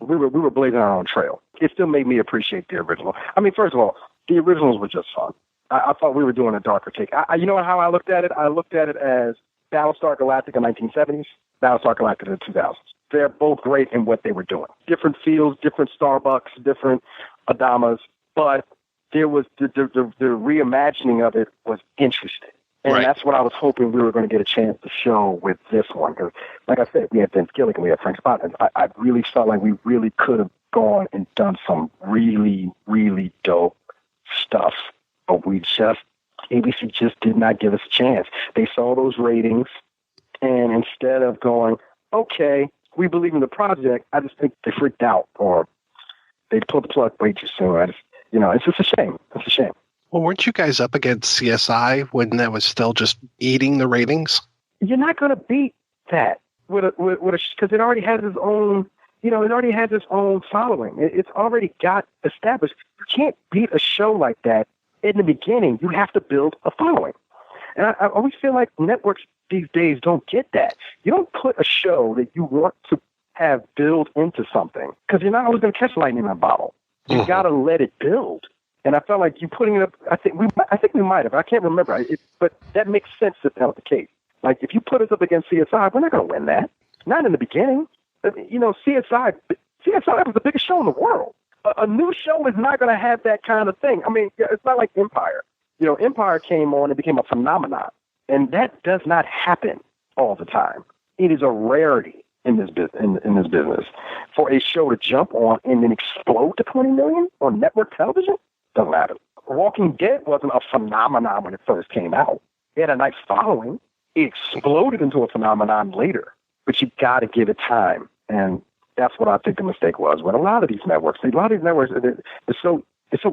we were blazing our own trail. It still made me appreciate the original. I mean, first of all, the originals were just fun. I thought we were doing a darker take. You know how I looked at it? I looked at it as Battlestar Galactica in the 1970s, Battlestar Galactica in the 2000s. They're both great in what they were doing. Different fields, different Starbucks, different Adamas, but there was the reimagining of it was interesting. And right. That's what I was hoping we were going to get a chance to show with this one. Because, like I said, we had Vince Gilligan, we had Frank Spotman. I really felt like we really could have gone and done some really, really dope stuff. But ABC just did not give us a chance. They saw those ratings, and instead of going, okay, we believe in the project, I just think they freaked out, or they pulled the plug way too soon. It's just a shame. It's a shame. Well, weren't you guys up against CSI when that was still just eating the ratings? You're not going to beat that because it already has its own. It already has its own following. It's already got established. You can't beat a show like that in the beginning. You have to build a following. And I always feel like networks these days don't get that. You don't put a show that you want to have build into something, because you're not always going to catch lightning in a bottle. You got to let it build. And I felt like you putting it up. I think we might have. I can't remember. But that makes sense if that was the case. Like, if you put us up against CSI, we're not going to win that. Not in the beginning. CSI was the biggest show in the world. A new show is not going to have that kind of thing. I mean, it's not like Empire. Empire came on and became a phenomenon, and that does not happen all the time. It is a rarity in this business for a show to jump on and then explode to 20 million on network television. Doesn't happen. Walking Dead wasn't a phenomenon when it first came out. It had a nice following. It exploded into a phenomenon later, but you got to give it time. And that's what I think the mistake was. When a lot of these networks, they're so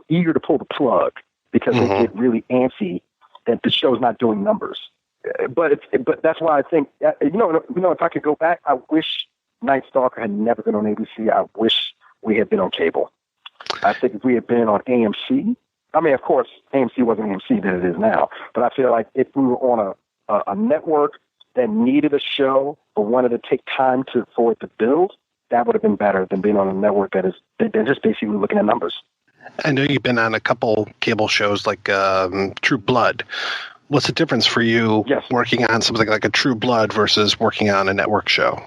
eager to pull the plug because they get really antsy that the show's not doing numbers. But that's why I think, if I could go back, I wish Night Stalker had never been on ABC. I wish we had been on cable. I think if we had been on AMC, I mean, of course, AMC wasn't AMC that it is now, but I feel like if we were on a network that needed a show but wanted to take time for it to build, that would have been better than being on a network they're just basically looking at numbers. I know you've been on a couple cable shows like True Blood. What's the difference for you working on something like a True Blood versus working on a network show?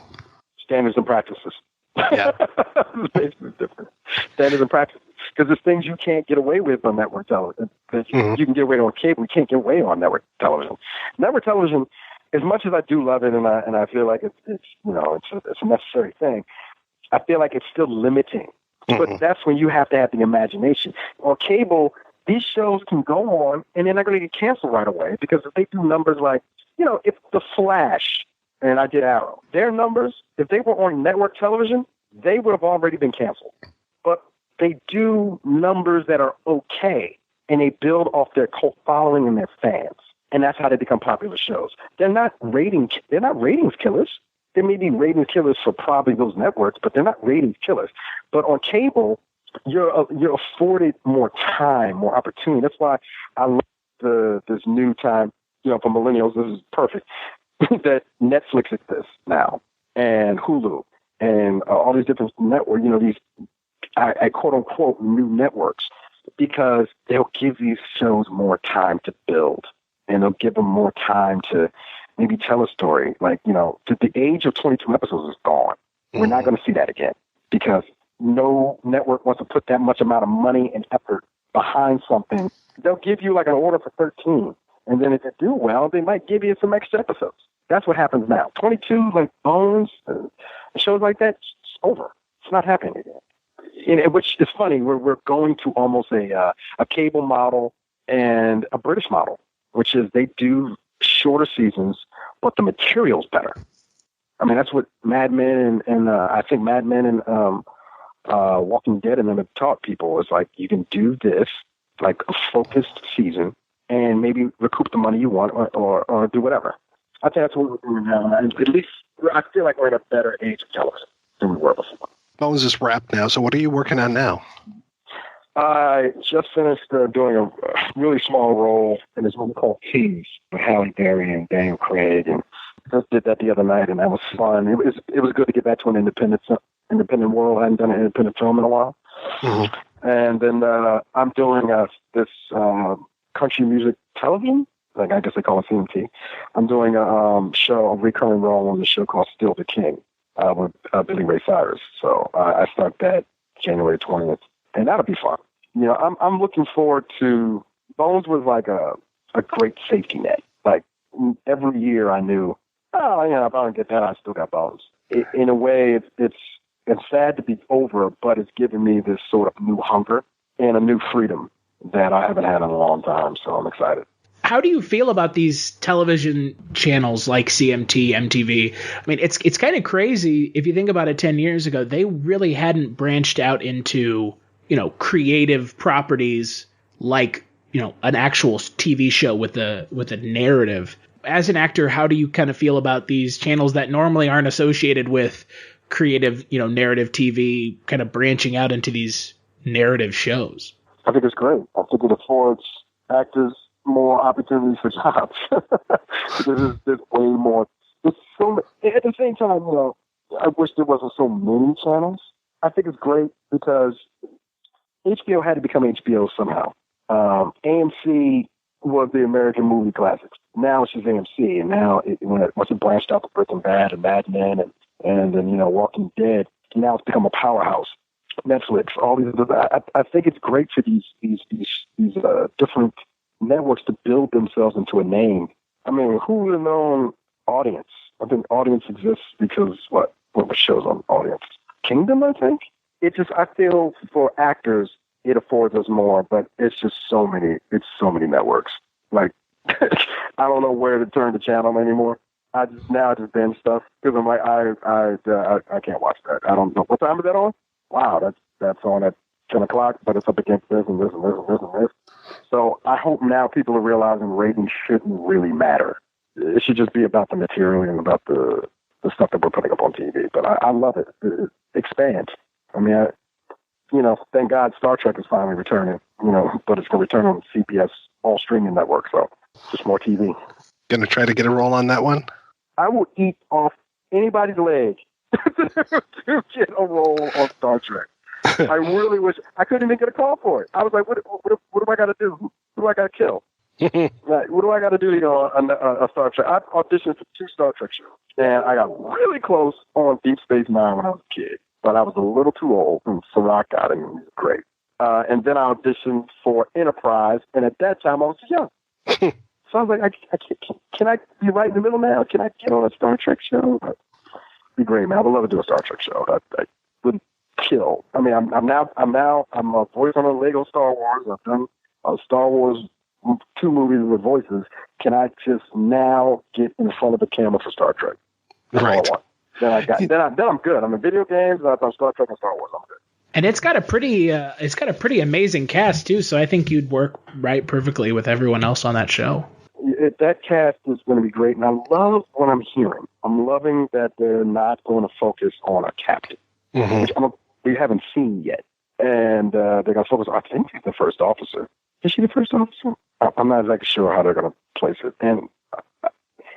Standards and practices. Yeah. It's basically different. Standards and practices. Because there's things you can't get away with on network television. You can get away on cable, you can't get away on network television. Network television, as much as I do love it, and I feel like it's a necessary thing, I feel like it's still limiting. But that's when you have to have the imagination. On cable, these shows can go on, and they're not going to get canceled right away, because if they do numbers like, if The Flash, and I did Arrow, their numbers, if they were on network television, they would have already been canceled. But they do numbers that are okay, and they build off their cult following and their fans. And that's how they become popular shows. They're not ratings killers. They may be ratings killers for probably those networks, but they're not ratings killers. But on cable, you're afforded more time, more opportunity. That's why I love this new time, for millennials. This is perfect. That Netflix exists now, and Hulu, and all these different networks. These I quote unquote new networks, because they'll give these shows more time to build, and they'll give them more time to maybe tell a story. Like, the age of 22 episodes is gone. We're not going to see that again, because no network wants to put that much amount of money and effort behind something. They'll give you like an order for 13. And then if they do well, they might give you some extra episodes. That's what happens now. 22, like Bones, shows like that, it's over. It's not happening again. Which is funny. We're going to almost a cable model and a British model, which is they do shorter seasons, but the material's better. I mean, that's what Mad Men and I think Mad Men and Walking Dead and them have taught people, is like, you can do this, like a focused season, and maybe recoup the money you want, or do whatever. I think that's what we're doing now. And at least I feel like we're in a better age of television than we were before. Bones is wrapped now, so what are you working on now? I just finished doing a really small role in this movie called Keys with Halle Berry and Daniel Craig, and just did that the other night, and that was fun. It was good to get back to an independent world. I hadn't done an independent film in a while. Mm-hmm. And then I'm doing this country music television, like I guess they call it CMT. I'm doing a recurring role on the show called Still the King with Billy Ray Cyrus. So I start that January 20th. And that'll be fun. I'm looking forward to. Bones was like a great safety net. Like every year, I knew, if I don't get that, I still got Bones. In a way, it's sad to be over, but it's given me this sort of new hunger and a new freedom that I haven't had in a long time. So I'm excited. How do you feel about these television channels like CMT, MTV? I mean, it's kind of crazy if you think about it. 10 years ago, they really hadn't branched out into creative properties like, an actual TV show with a narrative. As an actor, how do you kind of feel about these channels that normally aren't associated with creative, narrative TV, kind of branching out into these narrative shows? I think it's great. I think it affords actors more opportunities for jobs. There's way more. At the same time, I wish there wasn't so many channels. I think it's great because HBO had to become HBO somehow. AMC was the American movie classics. Now it's just AMC, and now once it branched out to Breaking Bad and Mad Men and then Walking Dead, now it's become a powerhouse. Netflix, all these. I think it's great for these different networks to build themselves into a name. I mean, who would have known Audience? I think Audience exists because what shows on Audience? Kingdom, I think. I feel for actors, it affords us more, but it's just so many networks. Like, I don't know where to turn the channel anymore. I just binge stuff because I'm like, I can't watch that. I don't know. What time is that on? Wow, that's on at 10 o'clock, but it's up against this and this and this and this and this. So I hope now people are realizing ratings shouldn't really matter. It should just be about the material and about the stuff that we're putting up on TV. But I love it. It expands. I mean, thank God Star Trek is finally returning, but it's going to return on CBS all streaming network, so just more TV. Going to try to get a roll on that one? I will eat off anybody's leg to get a role on Star Trek. I really wish. I couldn't even get a call for it. I was like, what do I got to do? Who do I got to kill? Like, what do I got to do to go on a Star Trek? I auditioned for 2 Star Trek shows, and I got really close on Deep Space Nine when I was a kid. But I was a little too old, and Sirach got it, and he was great. and then I auditioned for Enterprise, and at that time I was young. So I was like, can I be right in the middle now? Can I get on a Star Trek show? It'd be great, man. I would love to do a Star Trek show. I would kill. I mean, I'm a voice on a Lego Star Wars. I've done Star Wars 2 movies with voices. Can I just now get in front of the camera for Star Trek? That's all I want. Then I'm good. I'm in video games. I've done Star Trek and Star Wars. I'm good. And it's got a pretty amazing cast too. So I think you'd work right perfectly with everyone else on that show. That cast is going to be great, and I love what I'm hearing. I'm loving that they're not going to focus on a captain, which we haven't seen yet, and they're going to focus. I think she's the first officer. Is she the first officer? I'm not exactly sure how they're going to place it, and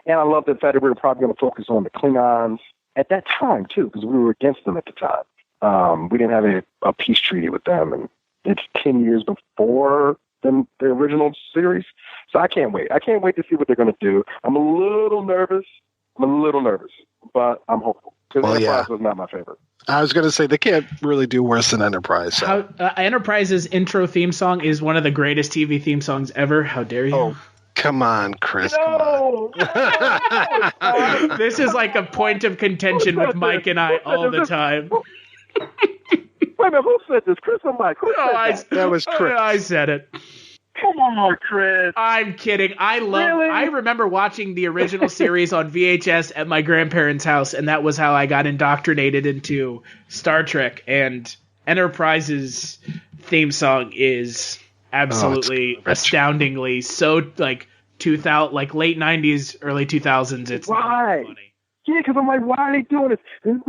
I love the fact that we're probably going to focus on the Klingons at that time too, because we were against them at the time. We didn't have a peace treaty with them, and it's 10 years before the original series. So I can't wait. I can't wait to see what they're going to do. I'm a little nervous, but I'm hopeful. Because Enterprise was not my favorite. I was going to say, they can't really do worse than Enterprise. So. Enterprise's intro theme song is one of the greatest TV theme songs ever. How dare you? Oh, come on, Chris. No! Come on. This is like a point of contention with Mike and I all the time. Wait a minute, who said this? Chris or Mike? That was Chris. I said it. Come on, Chris. I'm kidding. I remember watching the original series on VHS at my grandparents' house, and that was how I got indoctrinated into Star Trek. And Enterprise's theme song is absolutely astoundingly so like 2000, like late 90s, early 2000s. It's why? Funny. Yeah, because I'm like, why are they doing this? I'm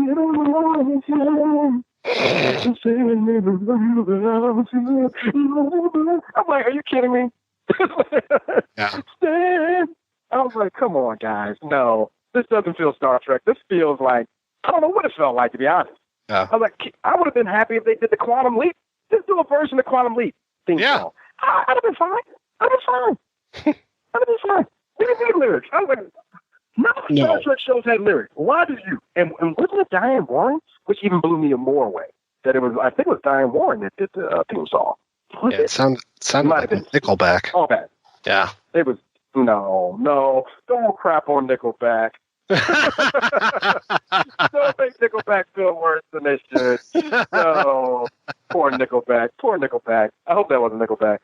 like, are you kidding me? Yeah. I was like, come on, guys. No, this doesn't feel Star Trek. This feels like, I don't know what it felt like, to be honest. I was like, I would have been happy if they did the Quantum Leap. Just do a version of Quantum Leap theme song. I'd have been fine. We didn't need lyrics. I was like, none of Star Trek shows had lyrics. Why did you? And wasn't it Diane Warren? Which even blew me more away. That it was, I think it was Diane Warren that did the theme song. It sounded like Nickelback. All bad. Yeah. It was, no, don't crap on Nickelback. Don't make Nickelback feel worse than they should. No. Poor Nickelback. I hope that wasn't Nickelback.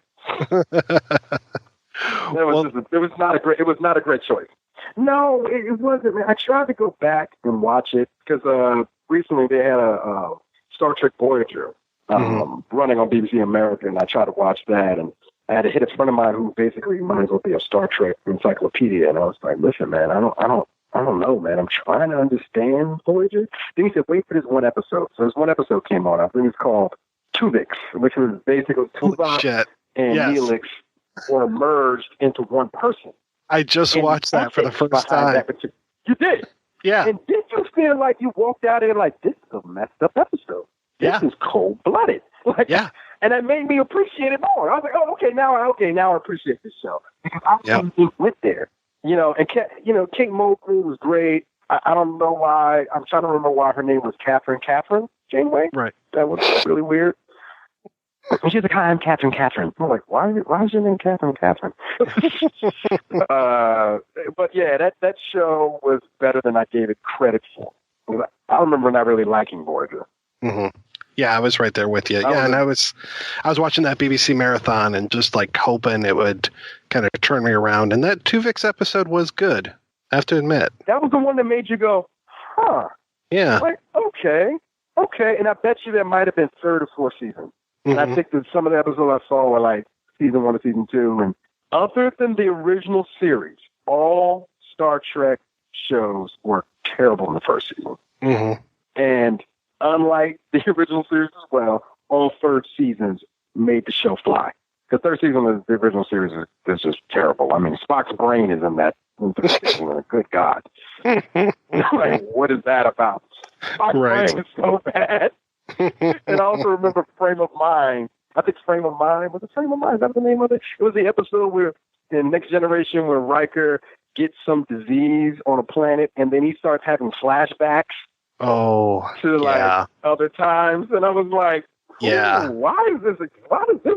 It was not a great choice. No, it wasn't. Man. I tried to go back and watch it because recently they had a Star Trek Voyager running on BBC America, and I tried to watch that, and I had to hit a friend of mine who basically might as well be a Star Trek encyclopedia, and I was like, listen, man, I don't know, man. I'm trying to understand Voyager. Then he said, wait for this one episode. So this one episode came on. I think it's called Tuvix, which was basically Tuvok and Neelix were merged into one person. I just watched that for the first time. You did? Yeah. And did you feel like you walked out here like, this is a messed up episode? This is cold-blooded. Like, and that made me appreciate it more. I was like, oh, now I appreciate this show. I went there. And Kate Mosley was great. I don't know why. I'm trying to remember why her name was Catherine Janeway. Right. That was really weird. And she's like, hi, I'm Catherine. I'm like, why is your name Catherine? But yeah, that show was better than I gave it credit for. I remember not really liking Voyager. Mm-hmm. Yeah, I was right there with you. And I was watching that BBC marathon and just like hoping it would kind of turn me around. And that Tuvix episode was good, I have to admit. That was the one that made you go, huh? Yeah. Like, okay. And I bet you there might have been 3rd or 4th season. And I think that some of the episodes I saw were like season 1 or season 2. And other than the original series, all Star Trek shows were terrible in the first season. Mm-hmm. And unlike the original series as well, all 3rd seasons made the show fly. Because 3rd season of the original series is just terrible. I mean, Spock's brain is in that. Good God. Like, what is that about? Spock's brain is so bad. And I also remember Frame of Mind. I think Frame of Mind. Was it Frame of Mind? Is that the name of it? It was the episode where in Next Generation where Riker gets some disease on a planet and then he starts having flashbacks. To like other times. And I was like, Yeah. Why does this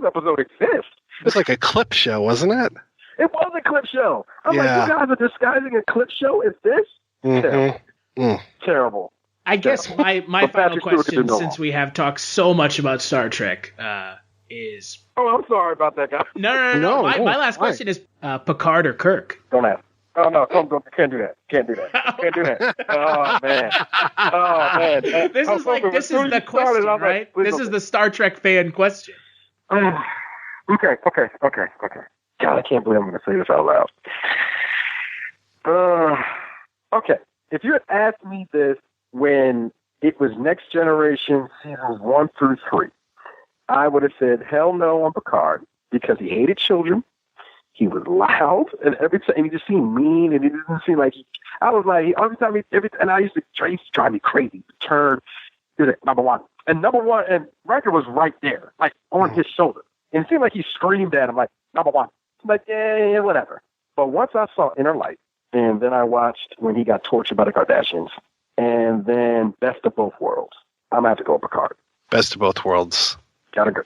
episode exist? It was like a clip show, wasn't it? It was a clip show. I'm like, you guys are disguising a clip show as this? Mm-hmm. Terrible. I guess my final Patrick Stewart question, could do no since wrong. we have talked so much about Star Trek, is... Oh, I'm sorry about that, guy. No. My last question is Picard or Kirk? Don't ask. Oh, no, can't do that. Can't do that. Oh, man. This is the question, right? This is the Star Trek fan question. Okay. God, I can't believe I'm going to say this out loud. Okay. If you had asked me this when it was Next Generation seasons 1 through 3, I would have said hell no on Picard because he hated children. He was loud, and every time he just seemed mean, and he didn't seem like I was like every time and I used to drive me crazy. Turn, he was like, number one, and Riker was right there, like on his shoulder, and it seemed like he screamed at him like number one. I'm like, yeah, whatever. But once I saw Inner Light, and then I watched when he got tortured by the Kardashians, and then Best of Both Worlds, I'm gonna have to go with Picard. Best of Both Worlds. Gotta go.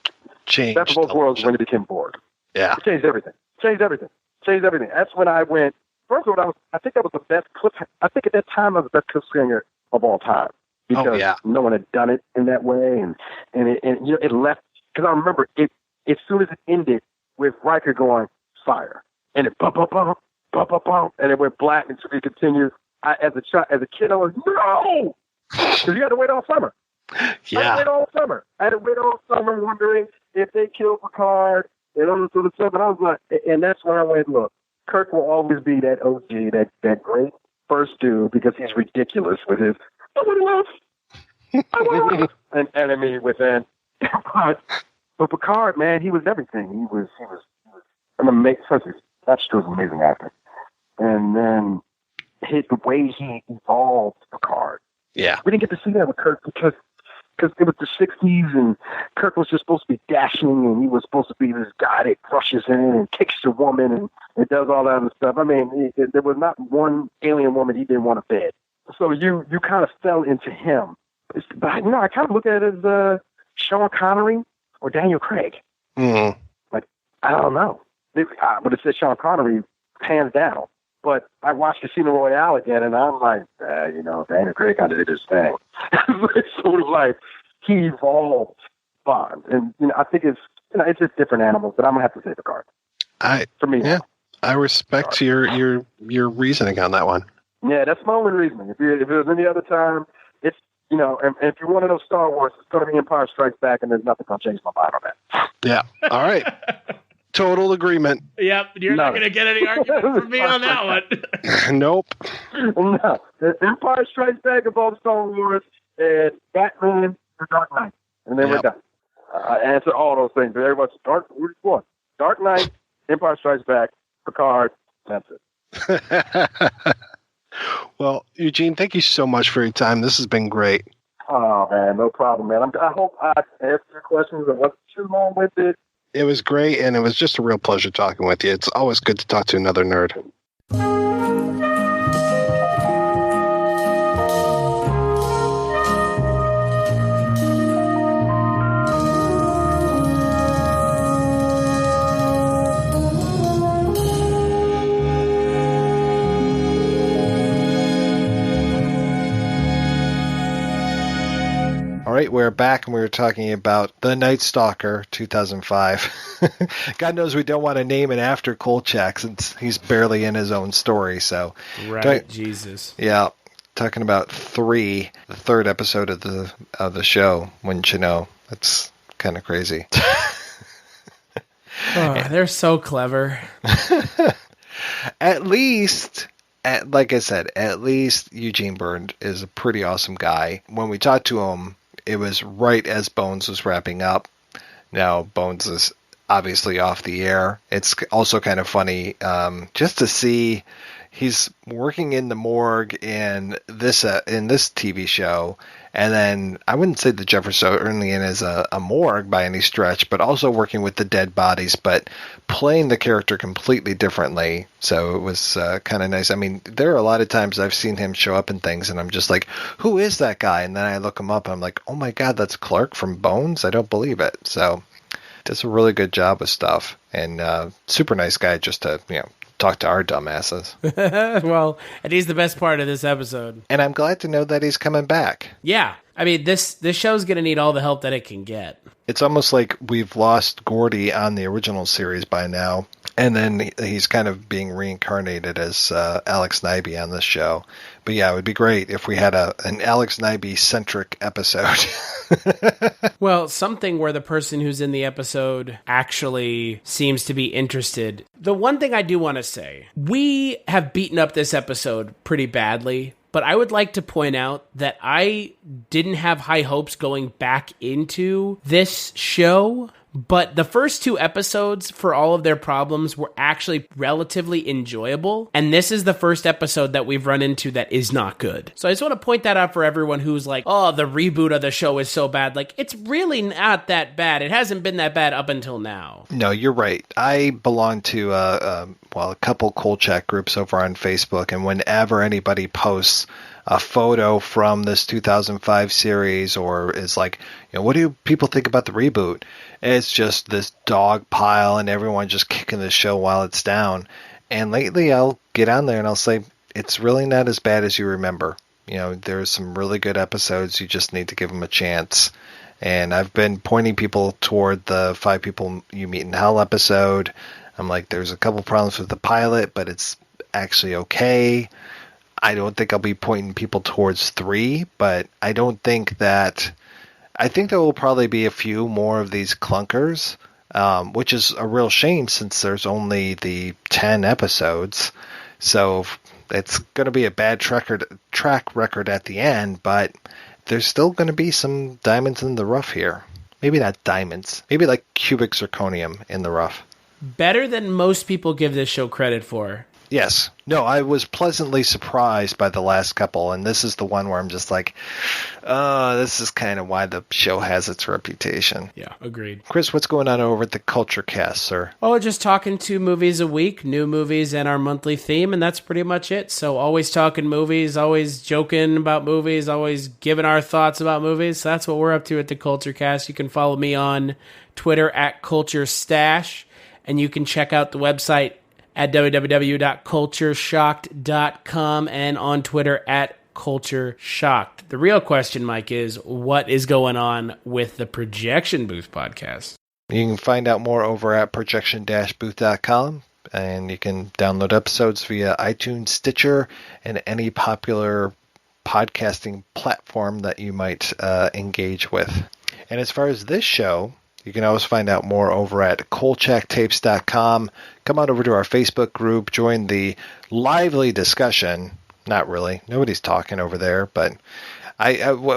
Changed. Best of Both Worlds when he became bored. Yeah. It changed everything. That's when I went. First of all, I think that was the best clip. I think at that time I was the best cliffhanger of all time because no one had done it in that way, and it left. Because I remember it as soon as it ended with Riker going fire, and it bump, and it went black, and so it continued. As a kid, I was no, because you had to wait all summer. Yeah. I had to wait all summer wondering if they killed Picard. And all this other stuff, and I was like, and that's when I went, look, Kirk will always be that OG, that great first dude, because he's ridiculous with his, I would love, and enemy within. But Picard, man, he was everything. He was an amazing, that's true, amazing actor. And then the way he evolved Picard. Yeah. We didn't get to see that with Kirk because it was the 60s, and Kirk was just supposed to be dashing, and he was supposed to be this guy that crushes in and kicks the woman, and it does all that other stuff. I mean, there was not one alien woman he didn't want to bed. So you kind of fell into him. But, I kind of look at it as Sean Connery or Daniel Craig. Mm-hmm. Like, I don't know. I would have said Sean Connery, hands down. But I watched Casino Royale again, and I'm like, Daniel Craig kind of did his thing. It's sort of like he evolved Bond, and I think it's just different animals. But I'm gonna have to say Picard. For me, I respect Picard. your reasoning on that one. Yeah, that's my only reasoning. If it was any other time, it's and if you're one of those Star Wars, it's gonna be Empire Strikes Back, and there's nothing gonna change my mind on that. Yeah. All right. Total agreement. Yep, you're not going to get any argument from me on that one. Nope. No. Empire Strikes Back involves Star Wars and Batman and Dark Knight. And then we're done. I answer all those things. Everybody's Dark Knight, Empire Strikes Back, Picard, that's it. Well, Eugene, thank you so much for your time. This has been great. Oh, man, no problem, man. I hope I answered your questions. I wasn't too long with it. It was great, and it was just a real pleasure talking with you. It's always good to talk to another nerd. All right, we're back, and we were talking about The Night Stalker, 2005. God knows we don't want to name it after Kolchak since he's barely in his own story. So, right, Jesus. Yeah, talking about the third episode of the show. Wouldn't you know? That's kind of crazy. They're so clever. At least. Like I said, at least Eugene Byrd is a pretty awesome guy. When we talked to him, it was right as Bones was wrapping up. Now, Bones is obviously off the air. It's also kind of funny just to see he's working in the morgue in this TV show, And then I wouldn't say the Jeffersonian is a morgue by any stretch, but also working with the dead bodies, but playing the character completely differently. So it was kind of nice. I mean, there are a lot of times I've seen him show up in things, and I'm just like, who is that guy? And then I look him up, and I'm like, oh my God, that's Clark from Bones? I don't believe it. So does a really good job with stuff. And super nice guy just to, talk to our dumbasses. Well, and he's the best part of this episode. And I'm glad to know that he's coming back. Yeah. I mean, this show's going to need all the help that it can get. It's almost like we've lost Gordy on the original series by now, and then he's kind of being reincarnated as Alex Nyby on this show. But yeah, it would be great if we had an Alex Nyby-centric episode. Well, something where the person who's in the episode actually seems to be interested. The one thing I do want to say, we have beaten up this episode pretty badly, but I would like to point out that I didn't have high hopes going back into this show, but the first two episodes, for all of their problems, were actually relatively enjoyable, and this is the first episode that we've run into that is not good. So I just want to point that out for everyone who's like, oh, the reboot of the show is so bad. Like, it's really not that bad. It hasn't been that bad up until now. No, you're right. I belong to a couple Kolchak groups over on Facebook, and whenever anybody posts a photo from this 2005 series or is like, what do people think about the reboot? It's just this dog pile and everyone just kicking the show while it's down. And lately I'll get on there and I'll say, it's really not as bad as you remember. There's some really good episodes. You just need to give them a chance. And I've been pointing people toward the 5 People You Meet in Hell episode. I'm like, there's a couple problems with the pilot, but it's actually okay. I don't think I'll be pointing people towards 3, but I think there will probably be a few more of these clunkers, which is a real shame since there's only the 10 episodes. So it's going to be a bad track record at the end, but there's still going to be some diamonds in the rough here. Maybe not diamonds, maybe like cubic zirconium in the rough. Better than most people give this show credit for. Yes. No, I was pleasantly surprised by the last couple, and this is the one where I'm just like, this is kind of why the show has its reputation. Yeah, agreed. Chris, what's going on over at the Culture Cast, sir? Oh, just talking 2 movies a week, new movies and our monthly theme, and that's pretty much it. So always talking movies, always joking about movies, always giving our thoughts about movies. So that's what we're up to at the Culture Cast. You can follow me on Twitter at CultureStash, and you can check out the website at www.cultureshocked.com and on Twitter at CultureShocked. The real question, Mike, is what is going on with the Projection Booth podcast? You can find out more over at projection-booth.com, and you can download episodes via iTunes, Stitcher, and any popular podcasting platform that you might engage with. And as far as this show, you can always find out more over at kolchaktapes.com. Come on over to our Facebook group, join the lively discussion. Not really. Nobody's talking over there, but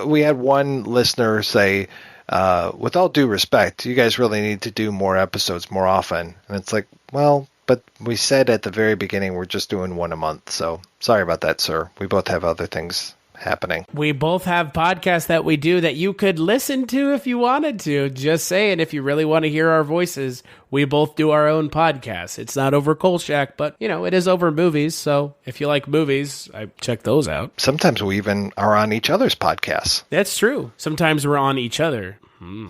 we had one listener say, with all due respect, you guys really need to do more episodes more often. And it's like, well, but we said at the very beginning we're just doing one a month. So sorry about that, sir. We both have other things happening. We both have podcasts that we do that you could listen to if you wanted to. Just saying, if you really want to hear our voices, we both do our own podcasts. It's not over Kolchak, but it is over movies. So if you like movies, I check those out. Sometimes we even are on each other's podcasts. That's true. Sometimes we're on each other.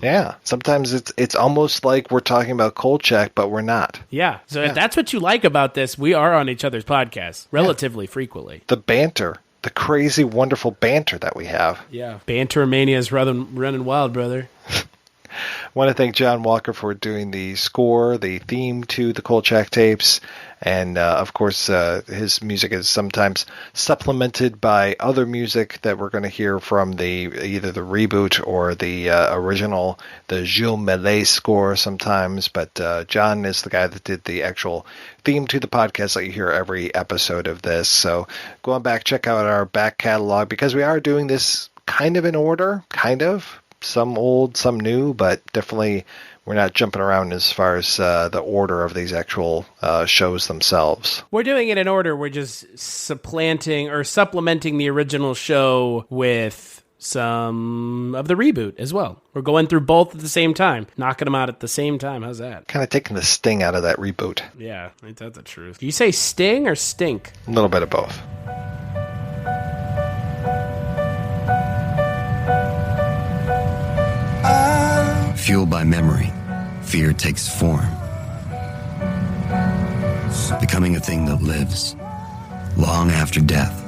Yeah, sometimes it's almost like we're talking about Kolchak, but we're not. Yeah, so if that's what you like about this, we are on each other's podcasts relatively frequently. The banter. The crazy, wonderful banter that we have. Yeah. Banter mania is running wild, brother. I want to thank John Walker for doing the score, the theme to the Kolchak Tapes. And, of course, his music is sometimes supplemented by other music that we're going to hear from either the reboot or the original, the Gilles Millet score sometimes. But John is the guy that did the actual theme to the podcast that you hear every episode of this. So go on back, check out our back catalog, because we are doing this kind of in order, some old, some new, but definitely we're not jumping around as far as the order of these actual shows themselves. We're doing it in order. We're just supplementing the original show with some of the reboot as well. We're going through both at the same time, knocking them out at the same time. How's that? Kind of taking the sting out of that reboot. Yeah, ain't that the truth? Do you say sting or stink? A little bit of both. Fueled by memory, fear takes form, becoming a thing that lives long after death.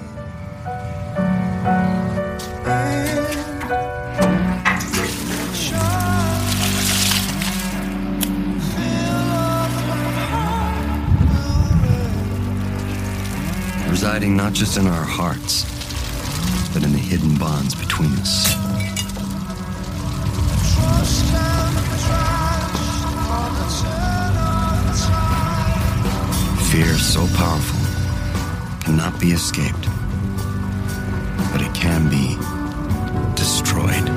Residing not just in our hearts, but in the hidden bonds between us. Fear so powerful cannot be escaped, but it can be destroyed.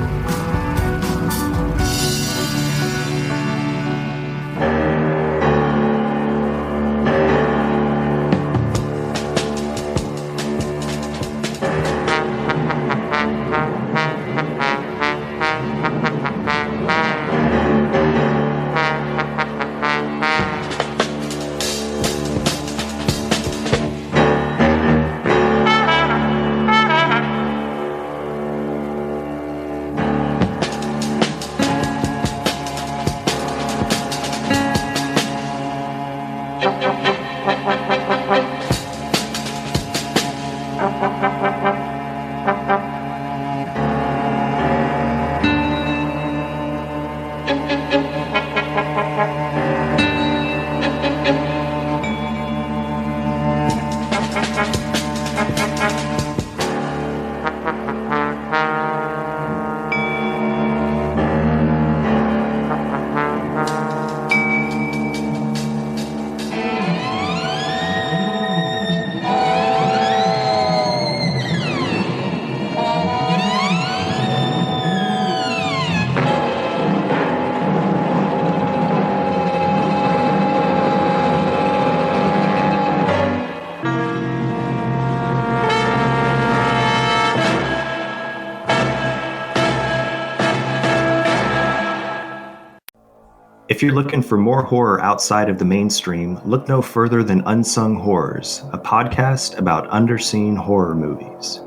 If you're looking for more horror outside of the mainstream, look no further than Unsung Horrors, a podcast about underseen horror movies.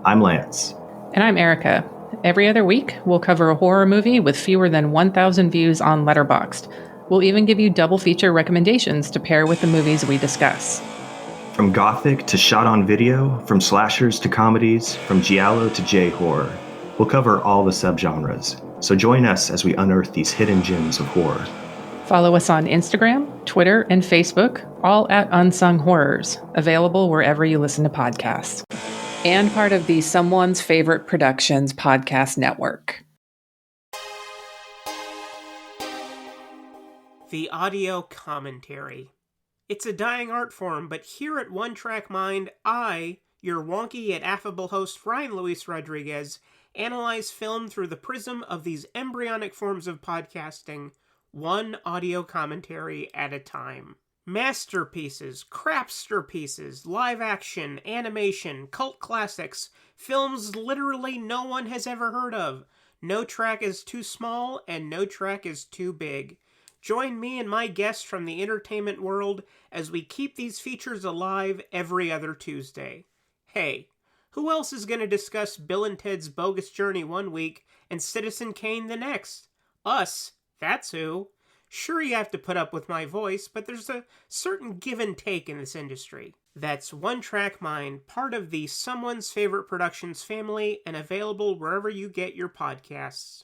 I'm Lance. And I'm Erica. Every other week, we'll cover a horror movie with fewer than 1,000 views on Letterboxd. We'll even give you double feature recommendations to pair with the movies we discuss. From gothic to shot on video, from slashers to comedies, from giallo to J-horror, we'll cover all the subgenres. So join us as we unearth these hidden gems of horror. Follow us on Instagram, Twitter, and Facebook, all at Unsung Horrors, available wherever you listen to podcasts. And part of the Someone's Favorite Productions podcast network. The audio commentary. It's a dying art form, but here at One Track Mind, I, your wonky yet affable host Ryan Luis Rodriguez, analyze film through the prism of these embryonic forms of podcasting, one audio commentary at a time. Masterpieces, crapster pieces, live action, animation, cult classics, films literally no one has ever heard of. No track is too small and no track is too big. Join me and my guests from the entertainment world as we keep these features alive every other Tuesday. Hey, who else is going to discuss Bill and Ted's Bogus Journey one week and Citizen Kane the next? Us, that's who. Sure, you have to put up with my voice, but there's a certain give and take in this industry. That's One Track Mind, part of the Someone's Favorite Productions family and available wherever you get your podcasts.